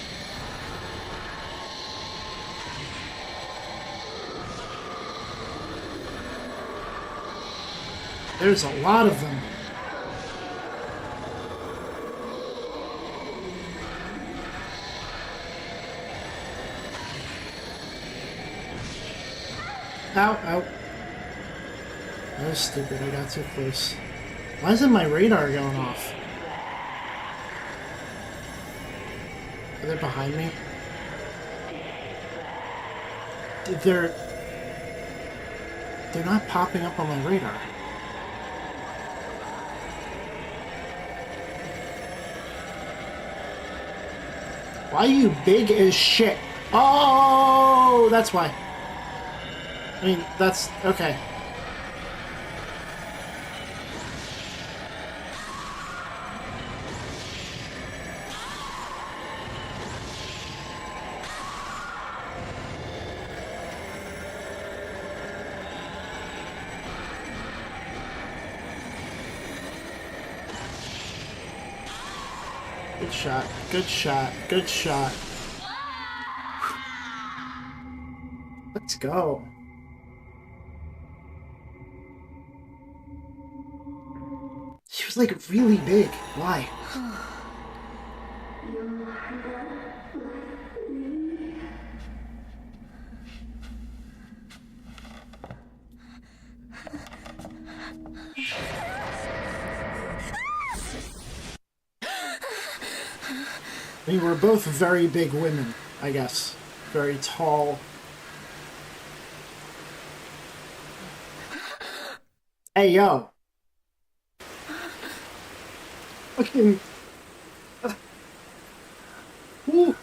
There's a lot of them. Ow, ow. That was stupid, I got too close. Why isn't my radar going off? Are they behind me? They're not popping up on my radar. Why are you big as shit? Oh, that's why. I mean, that's okay. Good shot. Good shot. Good shot. Let's go. She was like really big. Why? I mean, we're both very big women, I guess. Very tall. Hey, yo. Fucking... Woo.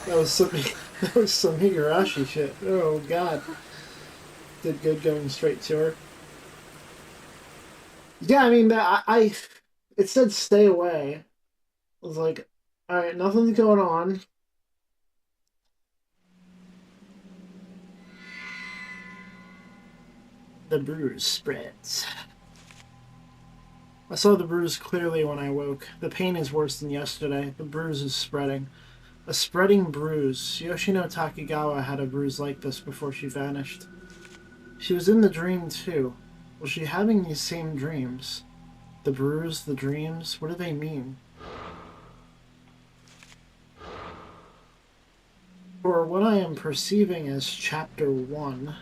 That was some Higurashi shit. Oh god. Did good going straight to her. Yeah, I mean, it said stay away. I was like, alright, nothing's going on. The bruise spreads. I saw the bruise clearly when I woke. The pain is worse than yesterday. The bruise is spreading. A spreading bruise. Yoshino Takigawa had a bruise like this before she vanished. She was in the dream too. Was she having these same dreams? The bruise, the dreams, what do they mean? For what I am perceiving as Chapter 1,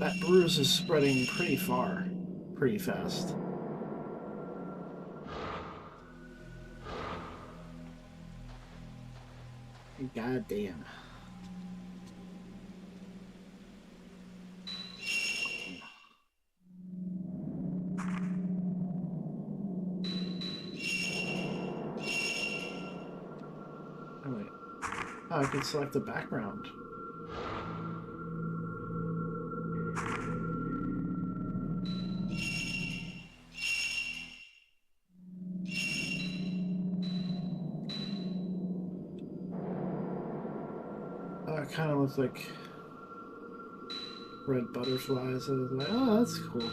that bruise is spreading pretty far, pretty fast. God damn. Oh, wait. Oh, I can select the background. Oh, it kind of looks like red butterflies. I was like, oh, that's cool.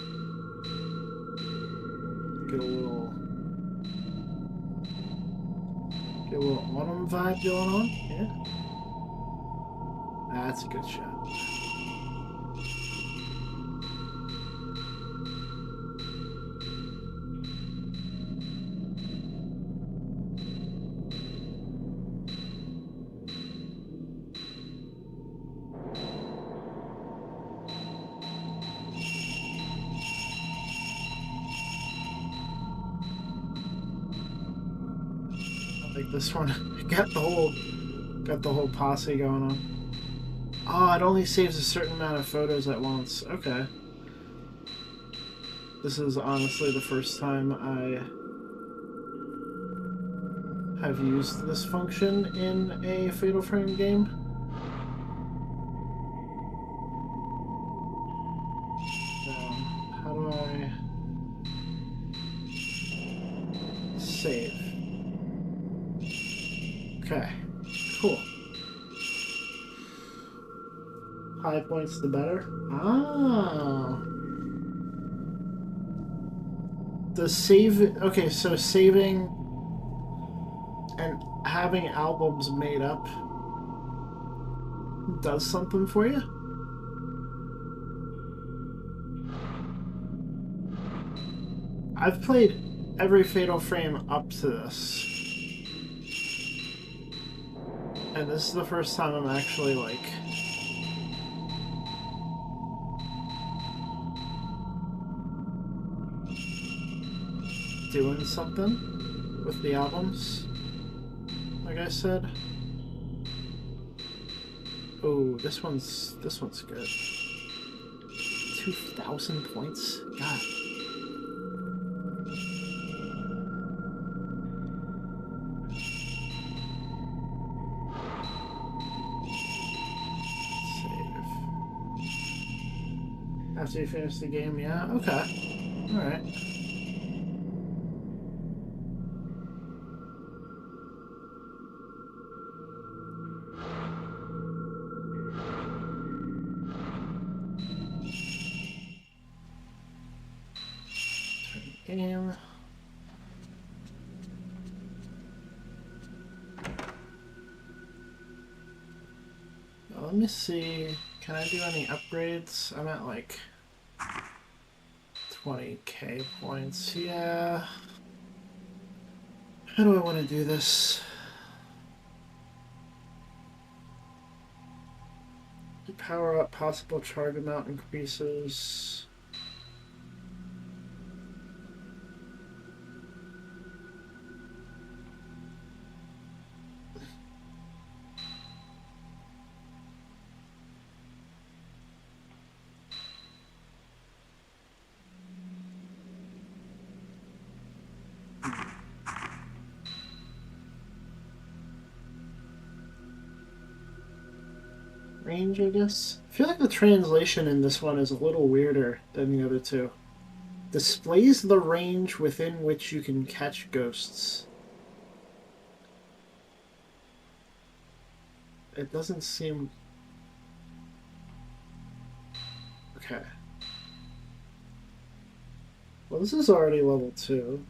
Get a little autumn vibe going on. Yeah. That's a good shot. Like this one. Got the whole posse going on. Oh, it only saves a certain amount of photos at once. Okay. This is honestly the first time I have used this function in a Fatal Frame game. How do I save? Okay, cool. High points the better. Ah. The save. Okay, so saving and having albums made up does something for you? I've played every Fatal Frame up to this. And this is the first time I'm actually, like, doing something with the albums. Like I said. Oh, this one's good. 2,000 points? God. Save. After you finish the game, yeah? Okay. Alright. Game. Now, let me see. Can I do any upgrades? I'm at like 20k points. Yeah. How do I want to do this? Power up, possible charge amount increases. Range, I guess. I feel like the translation in this one is a little weirder than the other two. Displays the range within which you can catch ghosts. It doesn't seem... Okay. Well, this is already level 2.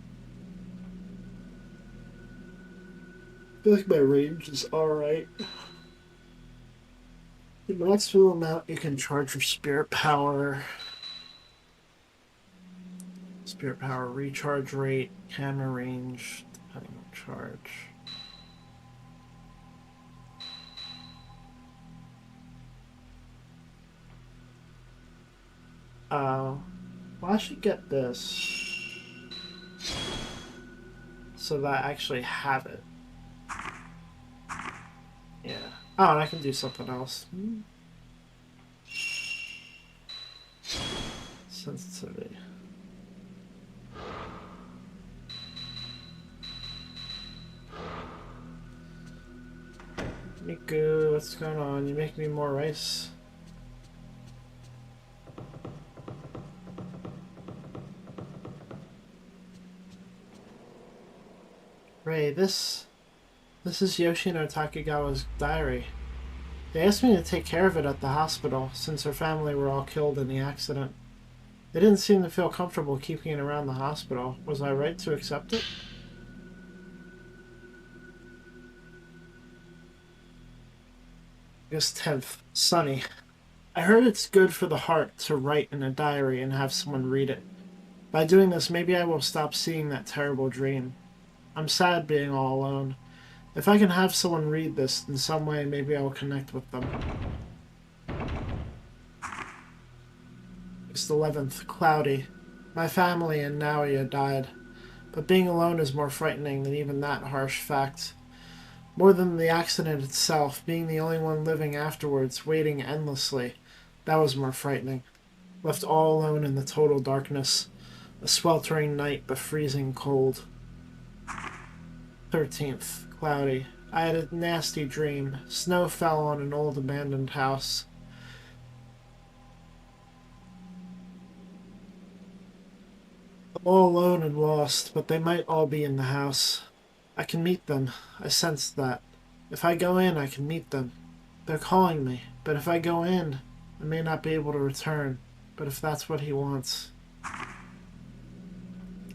I feel like my range is alright. The maximum amount you can charge for Spirit Power. Spirit Power recharge rate, camera range, depending on charge. Well, I should get this so that I actually have it. Yeah. Oh, and I can do something else. Sensitivity. Miku, what's going on? You make me more rice? Ray, this is Yoshino Takegawa's diary. They asked me to take care of it at the hospital since her family were all killed in the accident. They didn't seem to feel comfortable keeping it around the hospital. Was I right to accept it? August 10th. Sunny. I heard it's good for the heart to write in a diary and have someone read it. By doing this, maybe I will stop seeing that terrible dream. I'm sad being all alone. If I can have someone read this in some way, maybe I will connect with them. August 11th. Cloudy. My family in Naoya died, but being alone is more frightening than even that harsh fact. More than the accident itself, being the only one living afterwards, waiting endlessly, that was more frightening. Left all alone in the total darkness. A sweltering night, but freezing cold. 13th. Cloudy. I had a nasty dream. Snow fell on an old abandoned house. I'm all alone and lost, but they might all be in the house. I can meet them. I sensed that. If I go in, I can meet them. They're calling me, but if I go in, I may not be able to return. But if that's what he wants.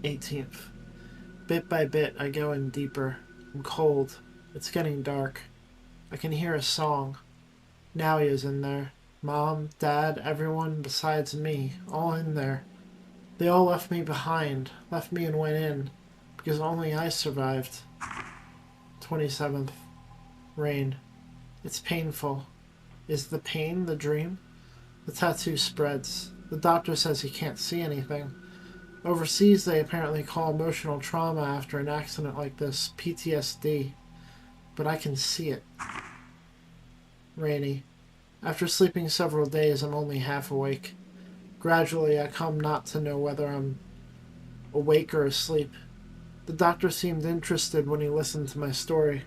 18th. Bit by bit, I go in deeper. I'm cold. It's getting dark. I can hear a song. Naoya's in there. Mom, Dad, everyone besides me, all in there. They all left me behind, left me and went in, because only I survived. 27th. Rain. It's painful. Is the pain the dream? The tattoo spreads. The doctor says he can't see anything. Overseas, they apparently call emotional trauma after an accident like this PTSD. But I can see it. Rainy. After sleeping several days, I'm only half awake. Gradually, I come not to know whether I'm awake or asleep. The doctor seemed interested when he listened to my story.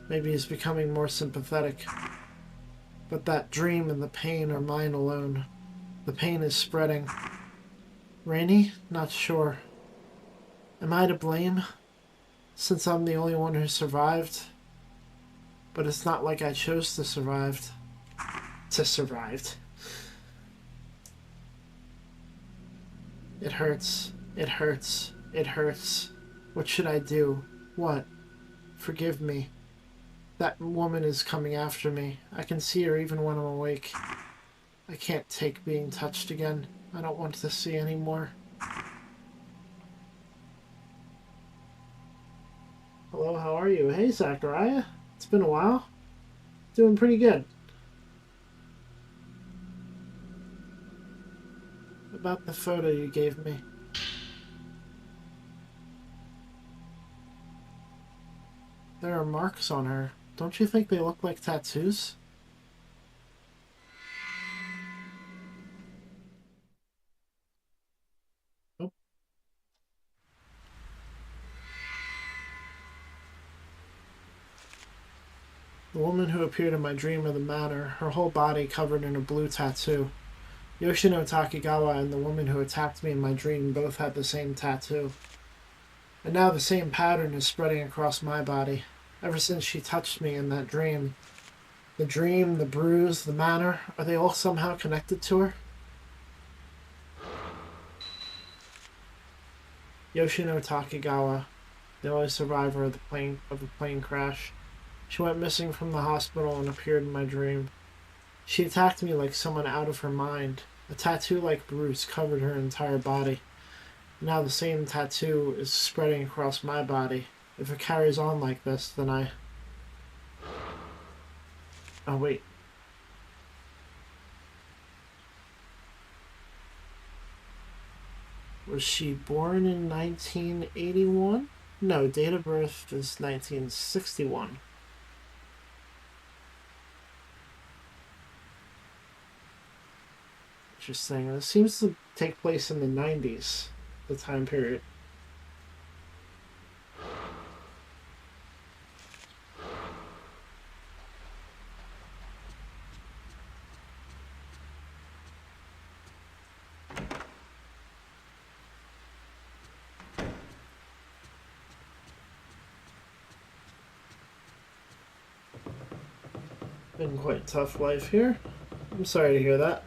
Maybe he's becoming more sympathetic. But that dream and the pain are mine alone. The pain is spreading. Rainy? Not sure. Am I to blame? Since I'm the only one who survived? But it's not like I chose to survive. It hurts. It hurts. It hurts. What should I do? What? Forgive me. That woman is coming after me. I can see her even when I'm awake. I can't take being touched again. I don't want to see anymore. Hello, how are you? Hey, Zachariah. It's been a while. Doing pretty good. About the photo you gave me. There are marks on her. Don't you think they look like tattoos? Oh. The woman who appeared in my dream of the manor, her whole body covered in a blue tattoo. Yoshino Takegawa and the woman who attacked me in my dream both had the same tattoo. And now the same pattern is spreading across my body. Ever since she touched me in that dream. The dream, the bruise, the manor, are they all somehow connected to her? Yoshino Takegawa, the only survivor of the plane crash. She went missing from the hospital and appeared in my dream. She attacked me like someone out of her mind. A tattoo like Bruce covered her entire body. Now the same tattoo is spreading across my body. If it carries on like this, then I... Oh, wait. Was she born in 1981? No, date of birth is 1961. Interesting. This seems to take place in the 90s, the time period. Been quite tough life here. I'm sorry to hear that.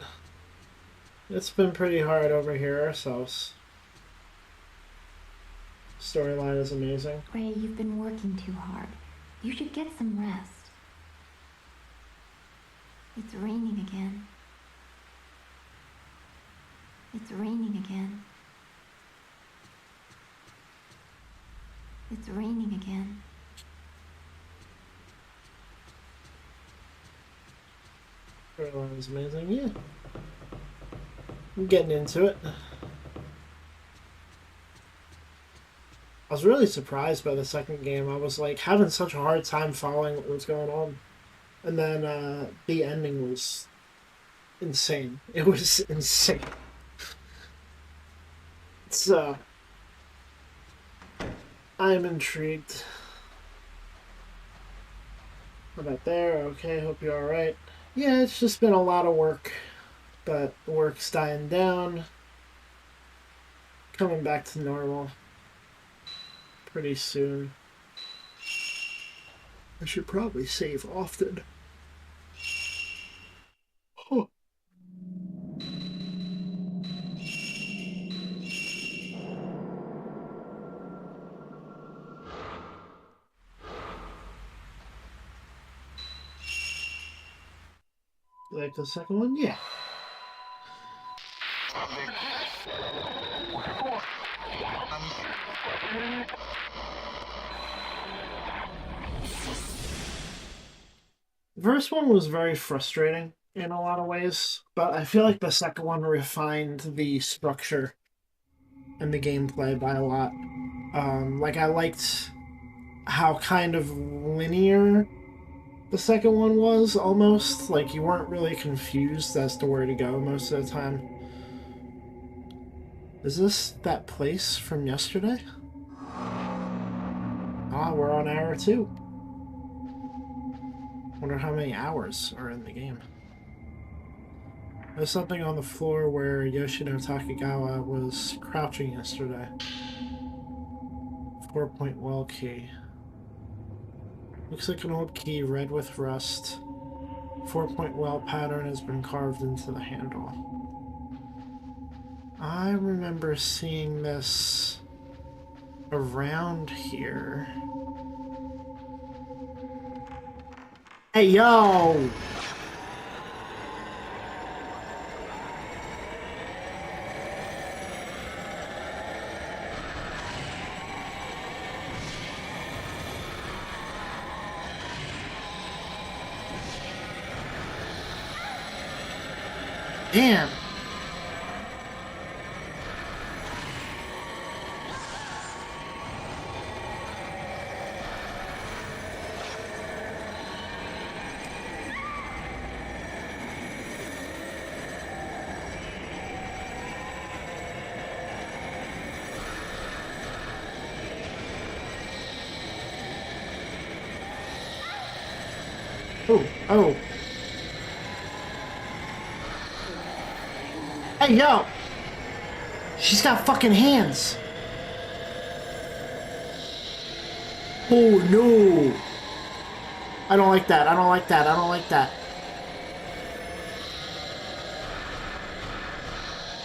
It's been pretty hard over here ourselves. Storyline is amazing. Ray, you've been working too hard. You should get some rest. It's raining again. It's raining again. It's raining again. Storyline is amazing, yeah. I'm getting into it. I was really surprised by the second game. I was like having such a hard time following what was going on. And then the ending was insane. It was insane. So I'm intrigued. How about there? Okay, hope you're alright. Yeah, it's just been a lot of work, but the work's dying down. Coming back to normal pretty soon. I should probably save often. Huh. Like the second one? Yeah. The first one was very frustrating in a lot of ways, but I feel like the second one refined the structure and the gameplay by a lot. Like, I liked how kind of linear the second one was, almost. Like, you weren't really confused as to where to go most of the time. Is this that place from yesterday? Ah, we're on hour 2. Wonder how many hours are in the game. There's something on the floor where Yoshino Takegawa was crouching yesterday. 4-point well key. Looks like an old key, red with rust. 4-point well pattern has been carved into the handle. I remember seeing this around here. Hey, yo! Damn! Oh, oh. Hey, yo! She's got fucking hands! Oh, no! I don't like that, I don't like that, I don't like that.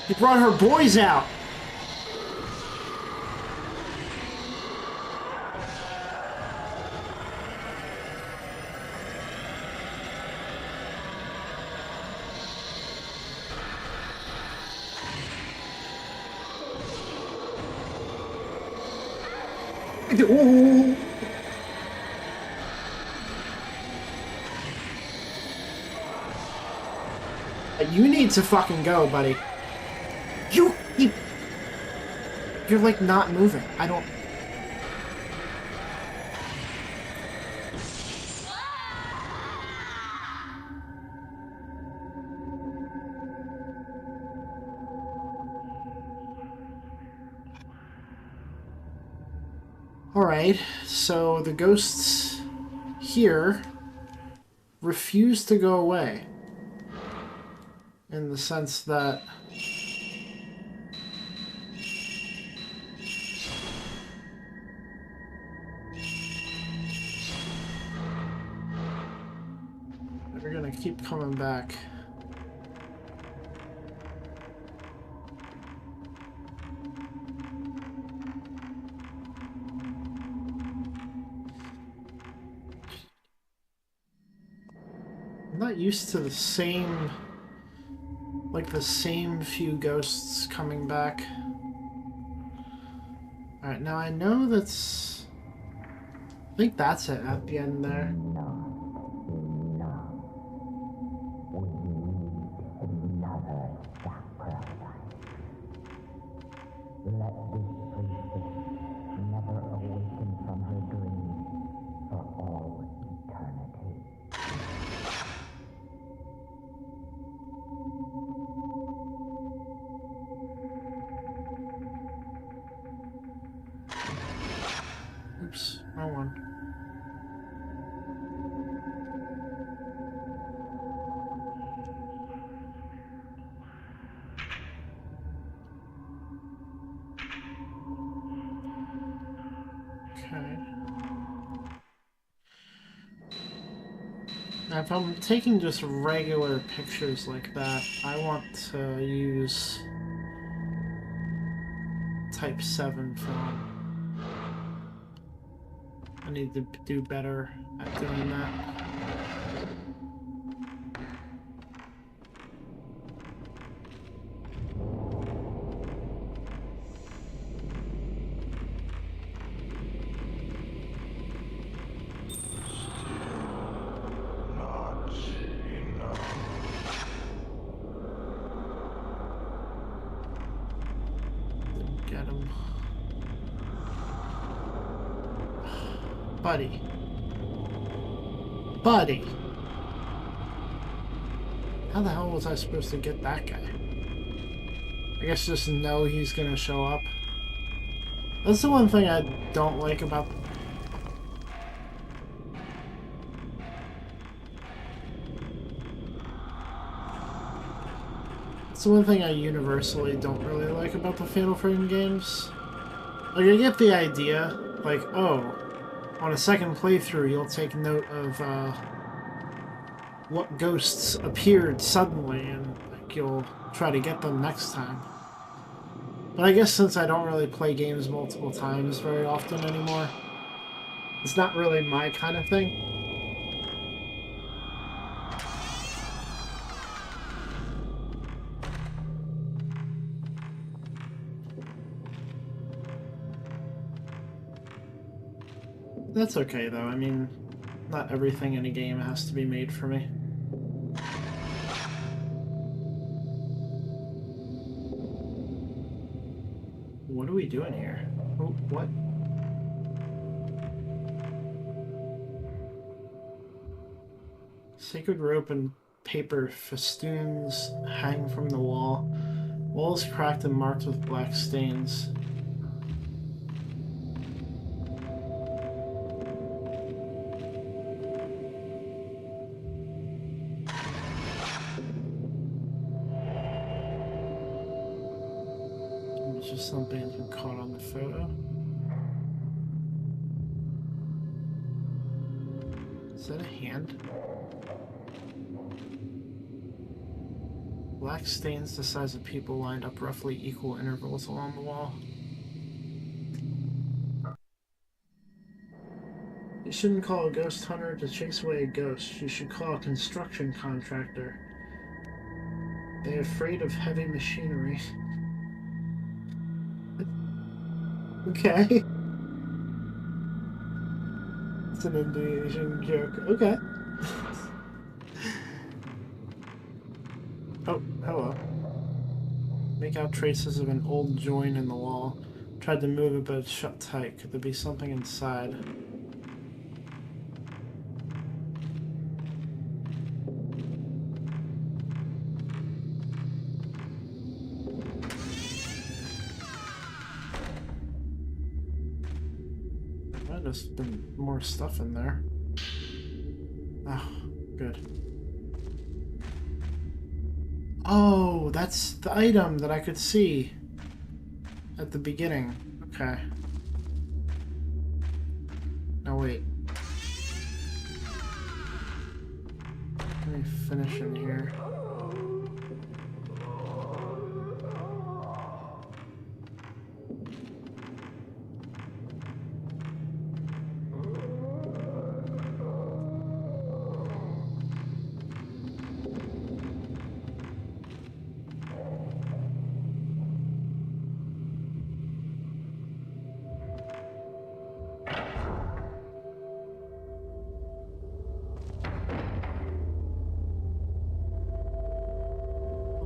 He brought her boys out! Ooh. You need to fucking go, buddy. You're like not moving. I don't. Alright, so the ghosts here refuse to go away. In the sense that gonna keep coming back. I'm not used to the same, like the same few ghosts coming back. Alright, now I know that's... I think that's it at the end there. Oops, wrong one. Okay. Now if I'm taking just regular pictures like that, I want to use Type 7 film. I need to do better at doing that. Didn't get him. Buddy. Buddy! How the hell was I supposed to get that guy? I guess just know he's gonna show up. That's the one thing I don't like about... It's the one thing I universally don't really like about the Fatal Frame games. Like, I get the idea, like, oh, on a second playthrough you'll take note of, what ghosts appeared suddenly, and, like, you'll try to get them next time. But I guess since I don't really play games multiple times very often anymore, it's not really my kind of thing. That's okay, though. I mean, not everything in a game has to be made for me. What are we doing here? Oh, what? Sacred rope and paper festoons hang from the wall. Walls cracked and marked with black stains. It's just something that's been caught on the photo. Is that a hand? Black stains the size of people lined up roughly equal intervals along the wall. You shouldn't call a ghost hunter to chase away a ghost. You should call a construction contractor. They're afraid of heavy machinery. Okay. It's an Indonesian joke. Okay. Oh, hello. Make out traces of an old joint in the wall. Tried to move it, but it's shut tight. Could there be something inside? There's been more stuff in there. Oh, good. Oh, that's the item that I could see at the beginning. Okay. Now wait. Let me finish in here.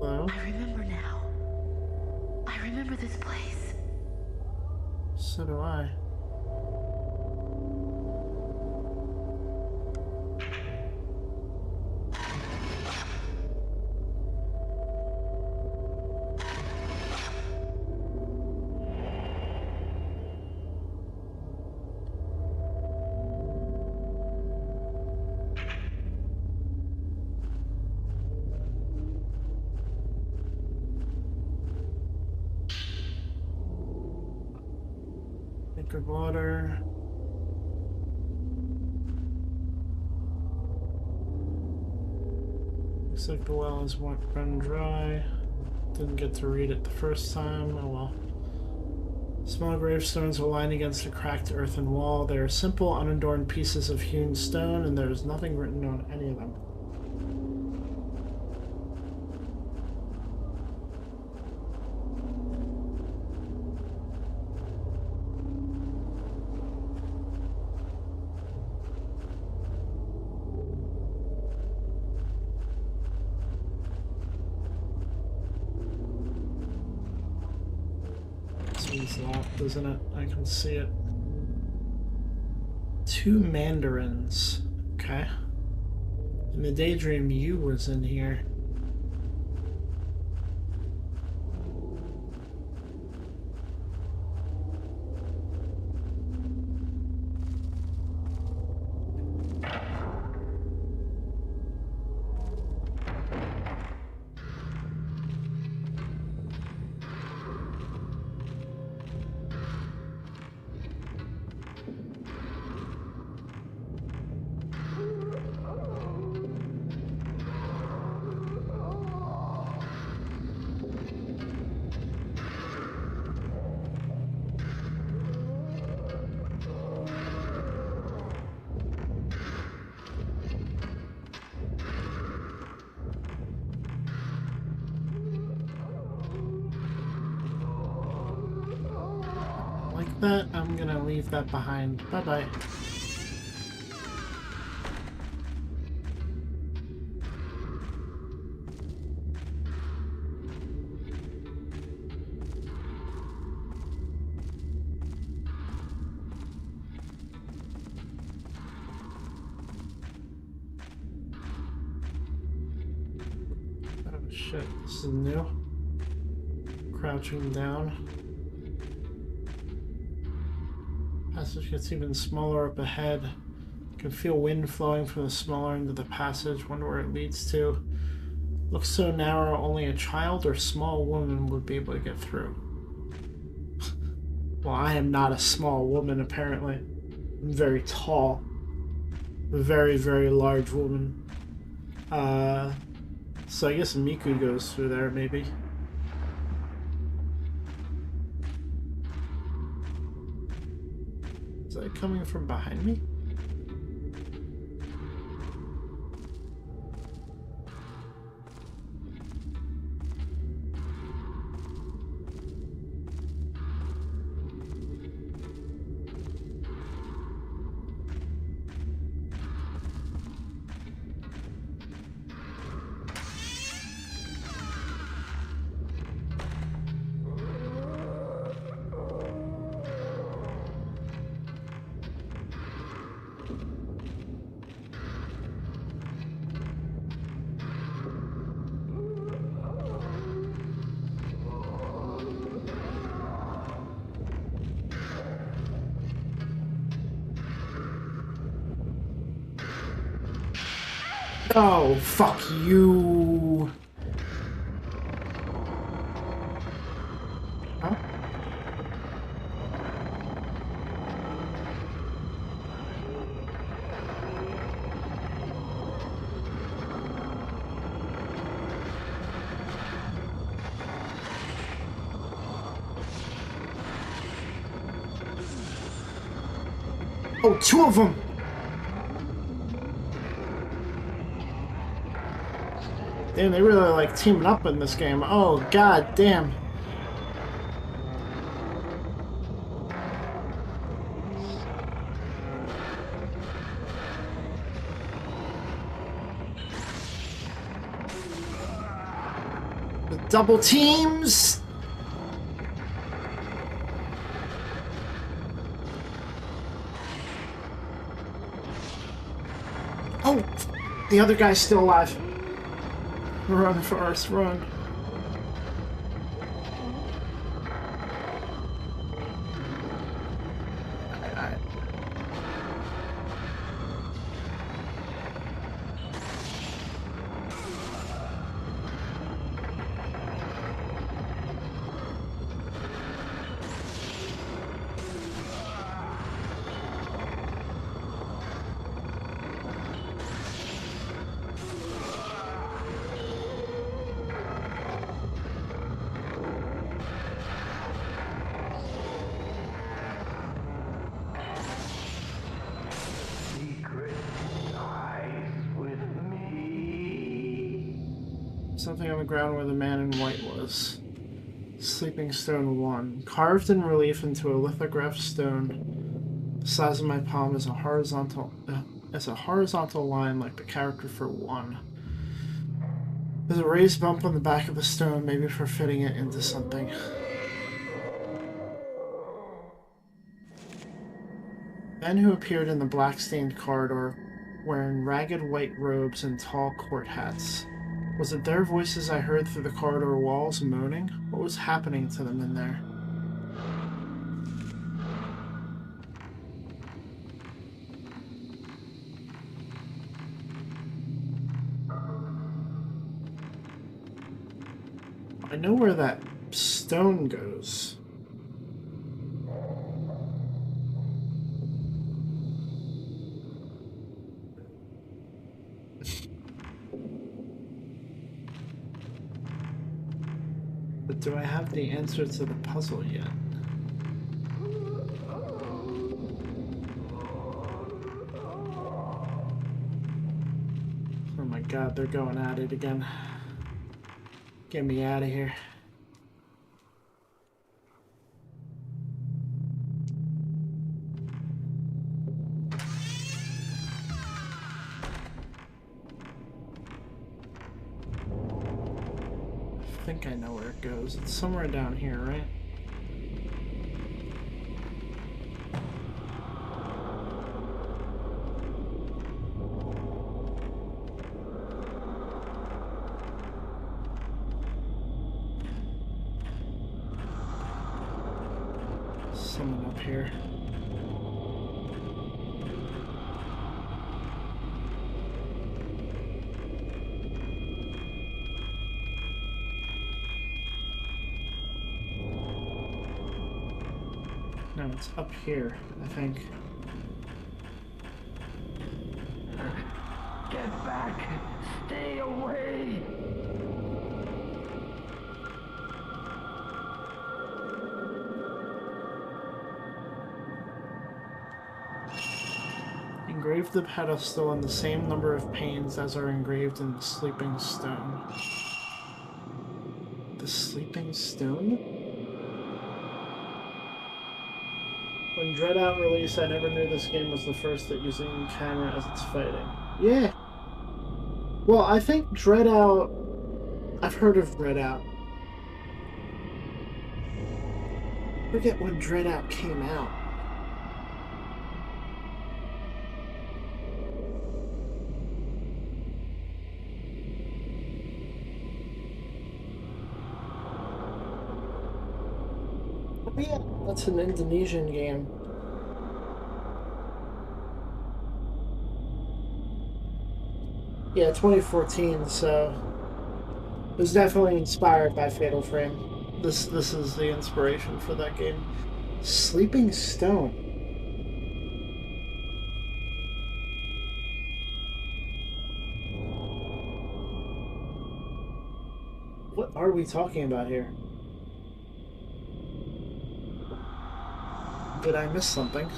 Hello? I remember now. I remember this place. So do I. Drink of water. Looks like the well is run dry. Didn't get to read it the first time. Oh well. Small gravestones are lined against a cracked earthen wall. They are simple, unadorned pieces of hewn stone, and there is nothing written on any of them. It's locked, isn't it? I can see it. 2 mandarins. Okay. In the daydream, you was in here. That I'm gonna leave that behind. Bye bye. Oh shit, this is new. Crouching down. Passage gets even smaller up ahead. You can feel wind flowing from the smaller end of the passage. Wonder where it leads to. Looks so narrow, only a child or small woman would be able to get through. Well, I am not a small woman, apparently. I'm very tall. A very, very large woman. So I guess Miku goes through there, maybe. Is that coming from behind me? Oh, fuck you. Huh? Oh, two of them! Damn, they really like teaming up in this game. Oh, god damn. The double teams! Oh! The other guy's still alive. Run, Forrest, run. Something on the ground where the man in white was. Sleeping Stone 1. Carved in relief into a lithographed stone. The size of my palm is a horizontal line like the character for 1. There's a raised bump on the back of the stone, maybe for fitting it into something. Men who appeared in the black-stained corridor, wearing ragged white robes and tall court hats. Was it their voices I heard through the corridor walls moaning? What was happening to them in there? I know where that stone goes. But do I have the answer to the puzzle yet? Oh my god, they're going at it again. Get me out of here. I think I know where it goes. It's somewhere down here, right? Someone up here. No, it's up here, I think. Get back! Stay away! Engraved the pedestal in the same number of panes as are engraved in the Sleeping Stone. The Sleeping Stone? When Dreadout released, I never knew this game was the first at using camera as it's fighting. Yeah! Well, I think Dreadout... I've heard of Dreadout. I forget when Dreadout came out. Oh yeah, that's an Indonesian game. Yeah, 2014, so it was definitely inspired by Fatal Frame. This is the inspiration for that game. Sleeping Stone. What are we talking about here? Did I miss something?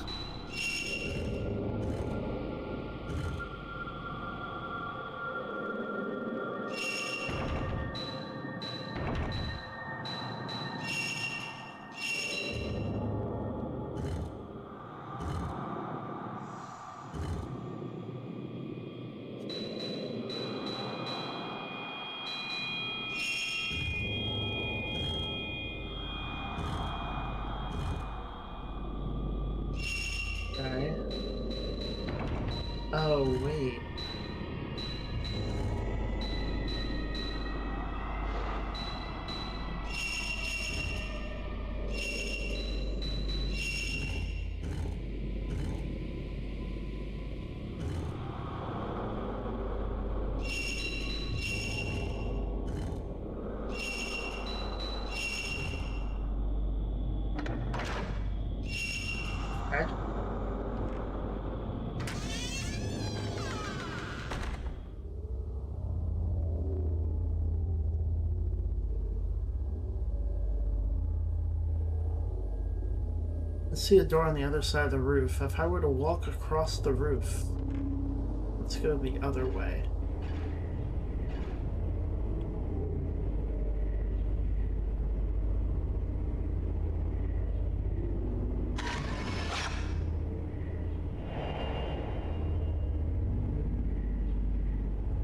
Oh, wait. Okay. I see a door on the other side of the roof. If I were to walk across the roof, let's go the other way.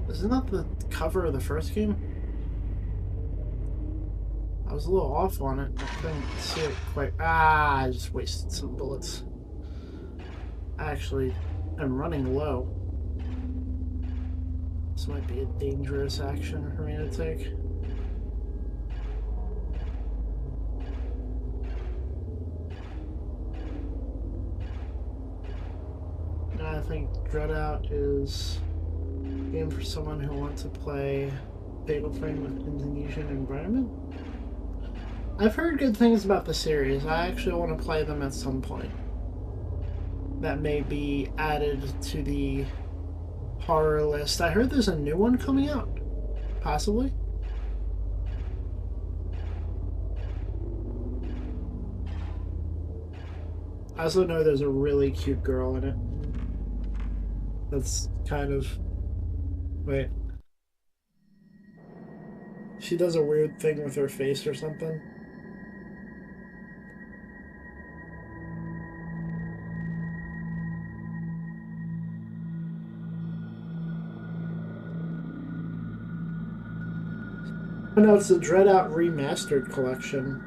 Isn't that the cover of the first game? I was a little off on it. I couldn't see it quite. Ah, I just wasted some bullets. Actually, I'm running low. This might be a dangerous action for me to take. I think Dreadout is a game for someone who wants to play Fatal Frame with Indonesian environment. I've heard good things about the series. I actually want to play them at some point. That may be added to the horror list. I heard there's a new one coming out. Possibly. I also know there's a really cute girl in it. That's kind of... Wait. She does a weird thing with her face or something. Oh no, it's the Dreadout Remastered Collection.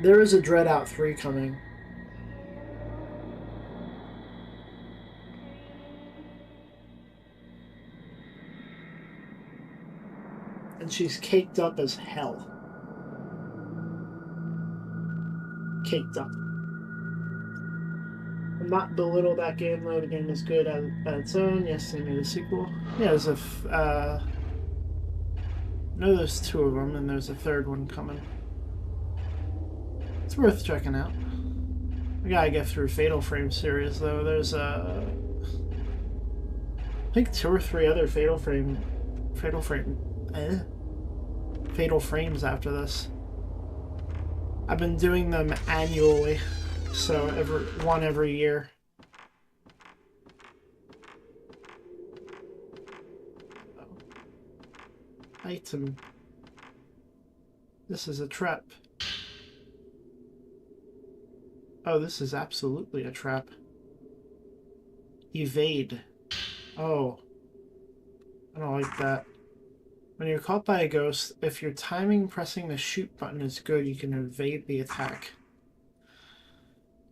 There is a Dreadout 3 coming. And she's caked up as hell. Caked up. I'm not belittle that game though. The game is good at its own. Yes, they made a sequel. Yeah, there's a no, there's two of them, and there's a third one coming. It's worth checking out. I gotta get through Fatal Frame series though. There's I think 2 or 3 other Fatal Frames after this. I've been doing them annually, so every year. Item. This is a trap. Oh, this is absolutely a trap. Evade. Oh. I don't like that. When you're caught by a ghost, if your timing pressing the shoot button is good, you can evade the attack.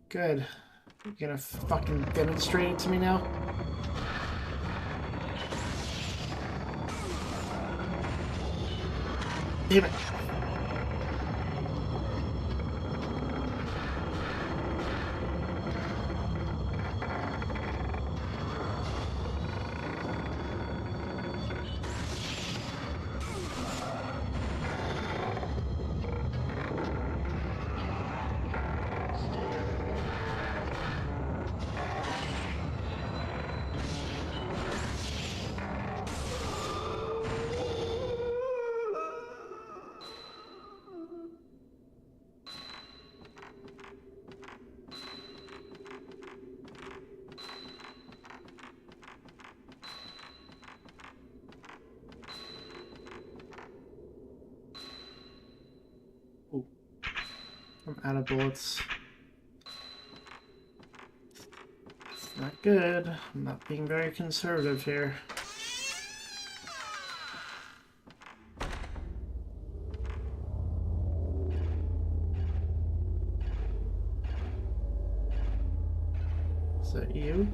Good. You're gonna fucking demonstrate it to me now? Damn it. I'm out of bullets. It's not good. I'm not being very conservative here. Is that you?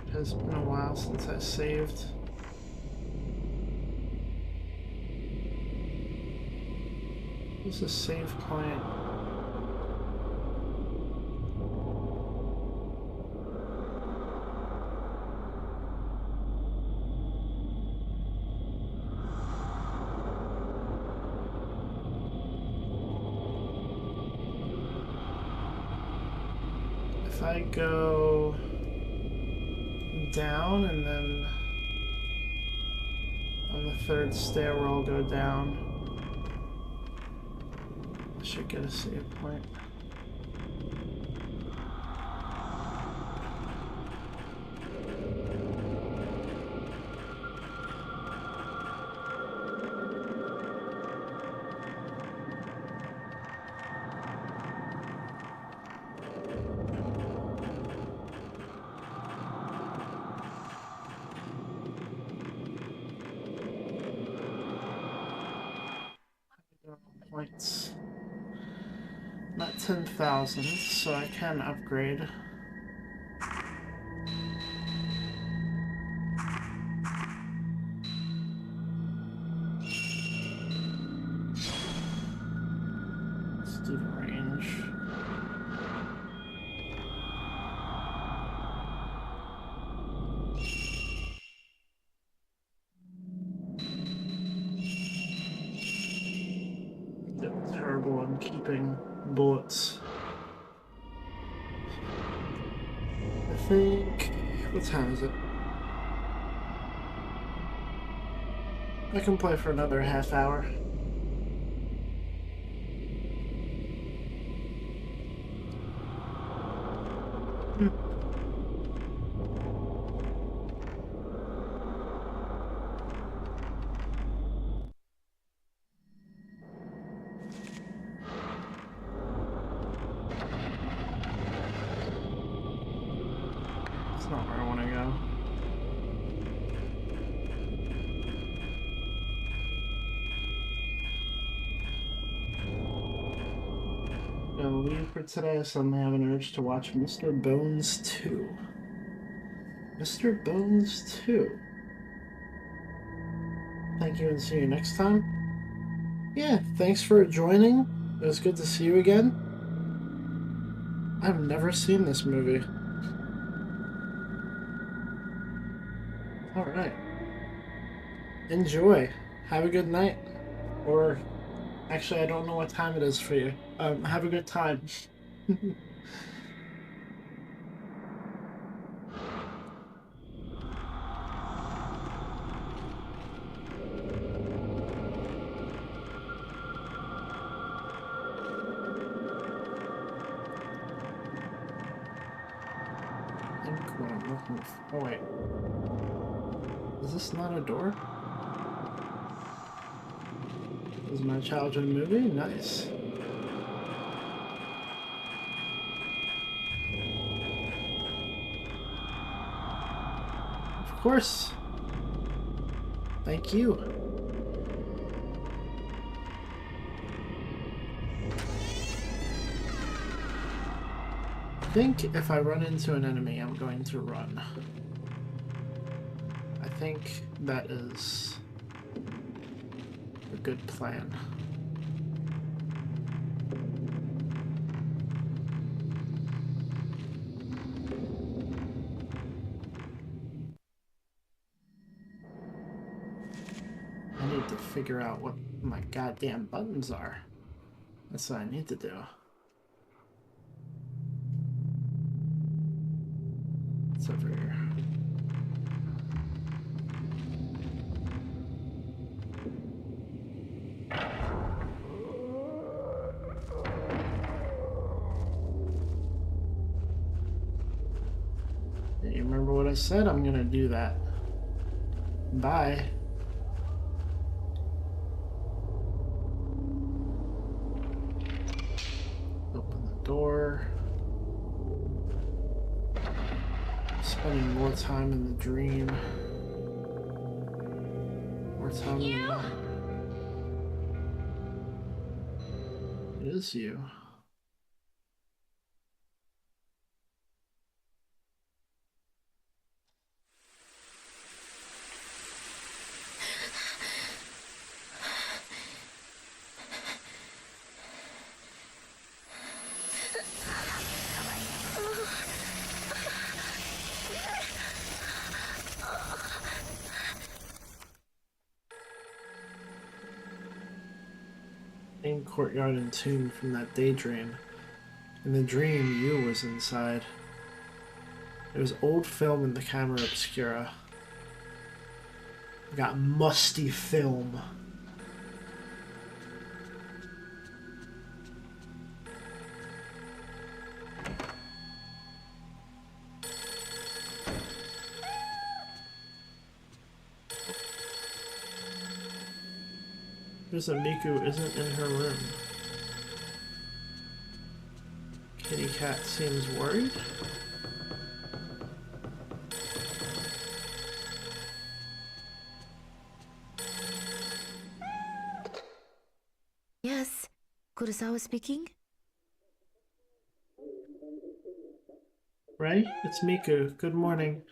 It has been a while since I saved. Who's a save client? If I go down and then on the third stairwell go down, I should get a save point. Points. Not 10,000, so I can upgrade. Let's do the range. Terrible on keeping bullets. I think... what time is it? I can play for another half hour. That's not where I want to go. Gonna leave for today. I suddenly have an urge to watch Mr. Bones 2. Mr. Bones 2. Thank you and see you next time. Yeah, thanks for joining. It was good to see you again. I've never seen this movie. Alright. Enjoy. Have a good night. Or, actually, I don't know what time it is for you. Have a good time. I think what I'm looking for... oh wait. Is this not a door? This is my childhood movie? Nice. Of course. Thank you. I think if I run into an enemy, I'm going to run. I think that is a good plan. I need to figure out what my goddamn buttons are. That's what I need to do. It's over here. You remember what I said? I'm gonna do that. Bye. Open door. Spending more time in the dream. More time in the night. It is you. Same courtyard and tomb from that daydream. In the dream, you was inside. There was old film in the camera obscura. We got musty film. There's a Miku isn't in her room. Kitty cat seems worried. Yes, Kurosawa speaking. Ray, it's Miku. Good morning.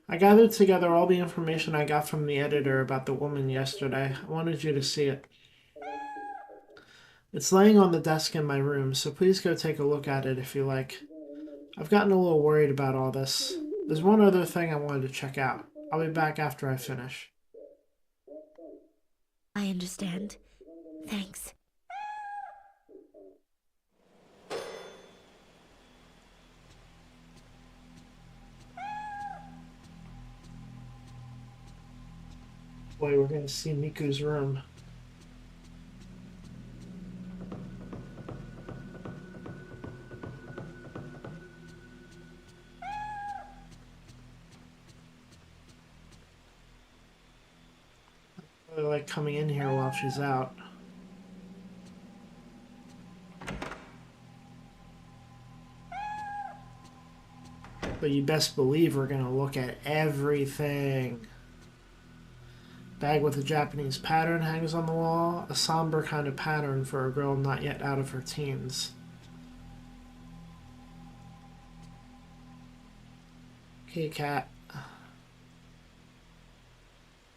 I gathered together all the information I got from the editor about the woman yesterday. I wanted you to see it. It's laying on the desk in my room, so please go take a look at it if you like. I've gotten a little worried about all this. There's one other thing I wanted to check out. I'll be back after I finish. I understand. Thanks. Boy, we're gonna see Miku's room. I really like coming in here while she's out. But you best believe we're gonna look at everything. Bag with a Japanese pattern hangs on the wall, a somber kind of pattern for a girl not yet out of her teens. Okay, cat.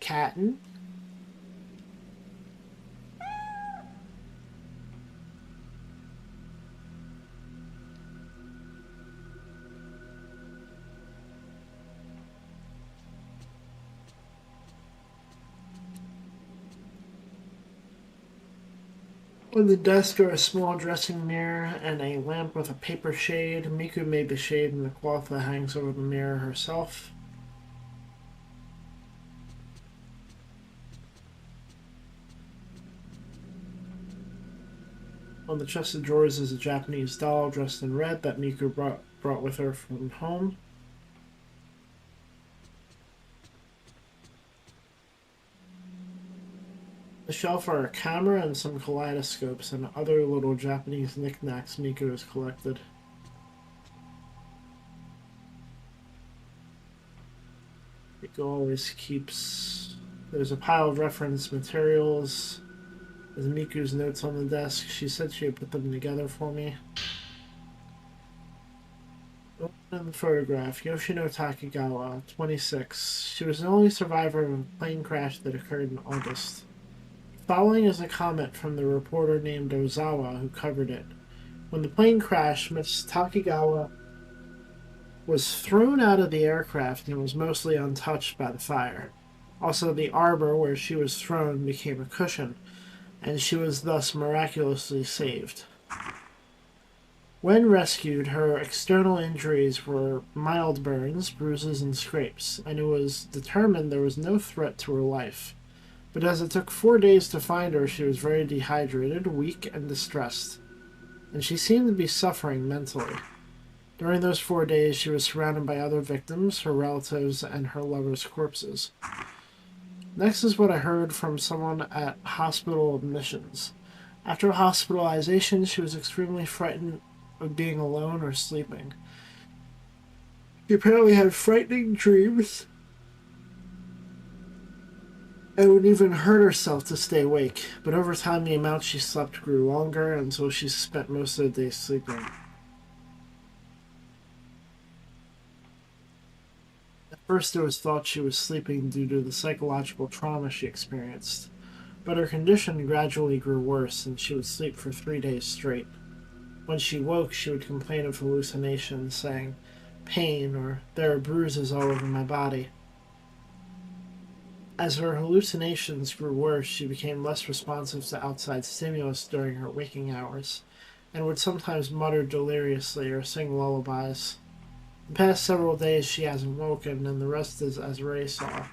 Cattin'? On the desk are a small dressing mirror and a lamp with a paper shade. Miku made the shade in the cloth that hangs over the mirror herself. On the chest of drawers is a Japanese doll dressed in red that Miku brought with her from home. The shelf are a camera and some kaleidoscopes and other little Japanese knickknacks Miku has collected. Miku always keeps... There's a pile of reference materials. There's Miku's notes on the desk. She said she would put them together for me. In the photograph, Yoshino Takigawa, 26. She was the only survivor of a plane crash that occurred in August. Following is a comment from the reporter named Ozawa who covered it. When the plane crashed, Miss Takigawa was thrown out of the aircraft and was mostly untouched by the fire. Also, the arbor where she was thrown became a cushion, and she was thus miraculously saved. When rescued, her external injuries were mild burns, bruises, and scrapes, and it was determined there was no threat to her life. But as it took 4 days to find her, she was very dehydrated, weak, and distressed, and she seemed to be suffering mentally. During those 4 days, she was surrounded by other victims, her relatives, and her lovers' corpses. Next is what I heard from someone at hospital admissions. After hospitalization, she was extremely frightened of being alone or sleeping. She apparently had frightening dreams and would even hurt herself to stay awake, but over time the amount she slept grew longer until she spent most of the day sleeping. At first it was thought she was sleeping due to the psychological trauma she experienced, but her condition gradually grew worse and she would sleep for 3 days straight. When she woke, she would complain of hallucinations, saying, "Pain," or "There are bruises all over my body." As her hallucinations grew worse, she became less responsive to outside stimulus during her waking hours, and would sometimes mutter deliriously or sing lullabies. The past several days she hasn't woken, and the rest is as Ray saw.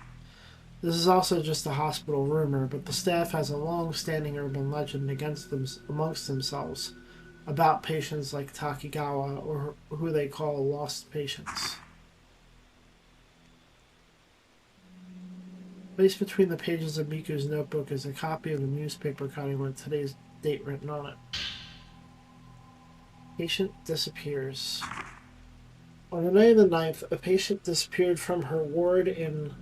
This is also just a hospital rumor, but the staff has a long-standing urban legend amongst themselves about patients like Takigawa, or who they call lost patients. Placed between the pages of Miku's notebook is a copy of a newspaper cutting with today's date written on it. Patient disappears. On the night of the 9th, a patient disappeared from her ward in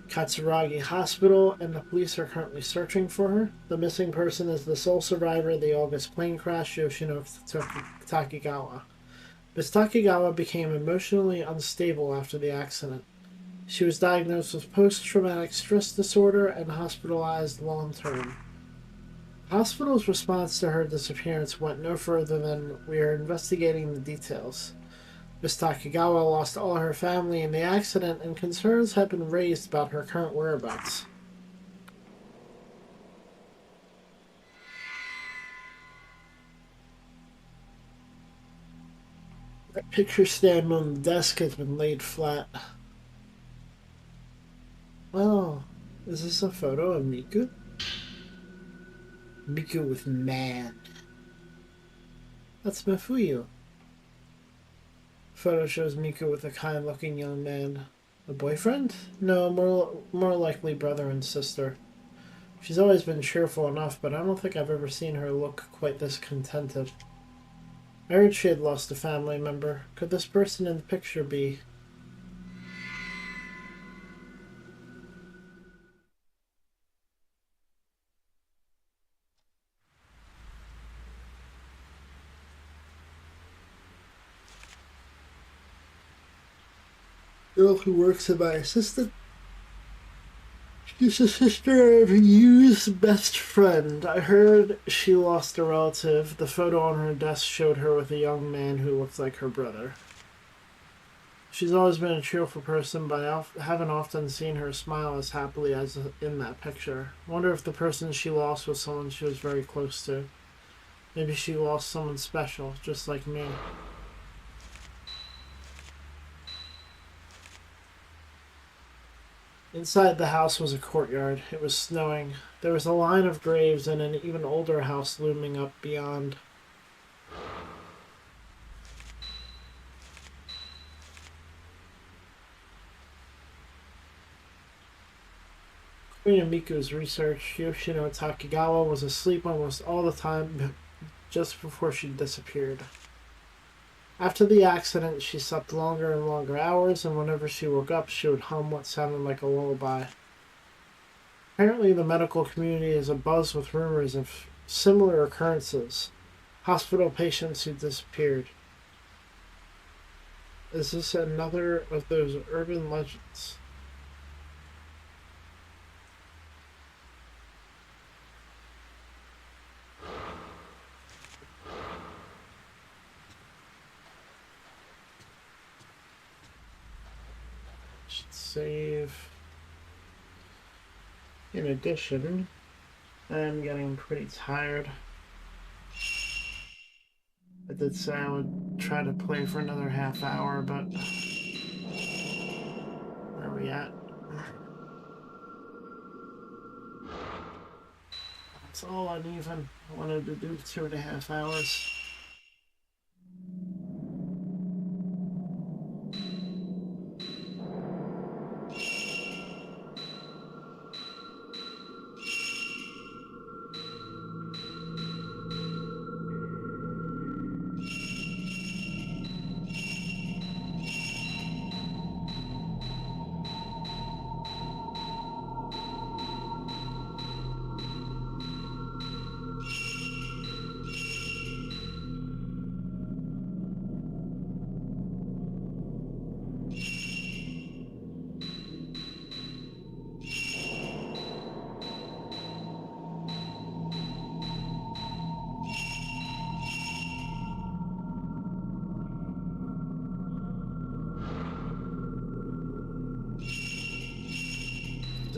Katsuragi Hospital, and the police are currently searching for her. The missing person is the sole survivor of the August plane crash, Yoshino Takigawa. Ms. Takigawa became emotionally unstable after the accident. She was diagnosed with post-traumatic stress disorder and hospitalized long-term. The hospital's response to her disappearance went no further than, "We are investigating the details." Ms. Takigawa lost all her family in the accident, and concerns have been raised about her current whereabouts. That picture stand on the desk has been laid flat. Oh, is this a photo of Miku? Miku with man. That's Mafuyu. Photo shows Miku with a kind-looking young man. A boyfriend? No, more likely brother and sister. She's always been cheerful enough, but I don't think I've ever seen her look quite this contented. I heard she had lost a family member. Could this person in the picture be? Girl who works as my assistant. She's the sister of Yu's best friend. I heard she lost a relative. The photo on her desk showed her with a young man who looked like her brother. She's always been a cheerful person, but I haven't often seen her smile as happily as in that picture. I wonder if the person she lost was someone she was very close to. Maybe she lost someone special, just like me. Inside the house was a courtyard. It was snowing. There was a line of graves and an even older house looming up beyond. According to Miku's research, Yoshino Takigawa was asleep almost all the time just before she disappeared. After the accident, she slept longer and longer hours, and whenever she woke up, she would hum what sounded like a lullaby. Apparently, the medical community is abuzz with rumors of similar occurrences. Hospital patients who disappeared. Is this another of those urban legends? Save. In addition, I'm getting pretty tired. I did say I would try to play for another half hour, but where are we at? It's all uneven. I wanted to do 2.5 hours.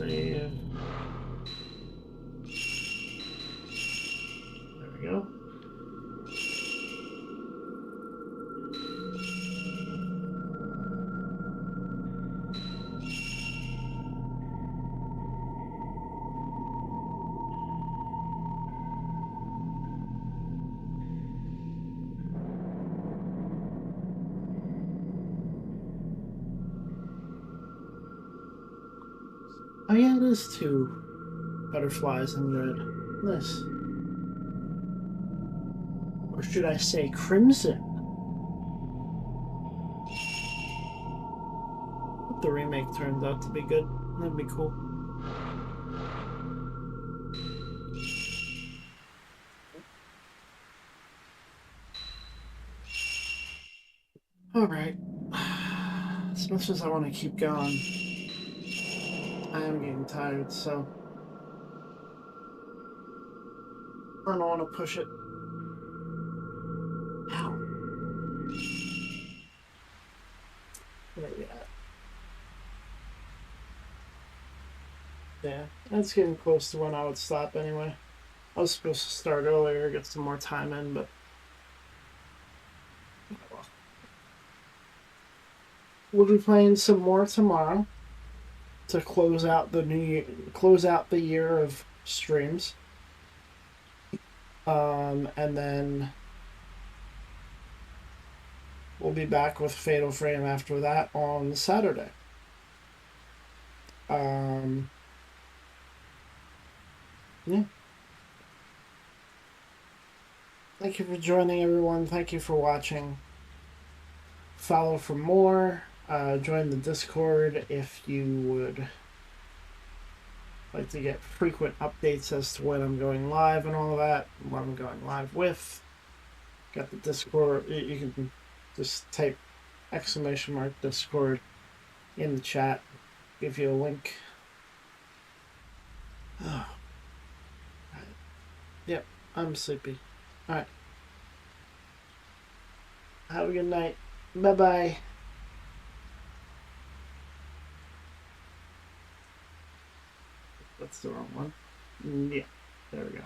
save. There we go. Oh yeah, it is two butterflies in red. Nice. Or should I say crimson? Hope the remake turns out to be good. That'd be cool. Alright. As much as I want to keep going, I am getting tired, so I don't want to push it. Ow. Where are we at? Yeah, that's getting close to when I would stop anyway. I was supposed to start earlier, get some more time in, but we'll be playing some more tomorrow to close out the year of streams. And then we'll be back with Fatal Frame after that on Saturday. Yeah. Thank you for joining, everyone. Thank you for watching. Follow for more. Join the Discord if you would like to get frequent updates as to when I'm going live and all that, what I'm going live with. Got the Discord. You can just type !Discord in the chat. Give you a link. Oh. Right. Yep, I'm sleepy. Alright. Have a good night. Bye-bye. That's the wrong one. Yeah, there we go.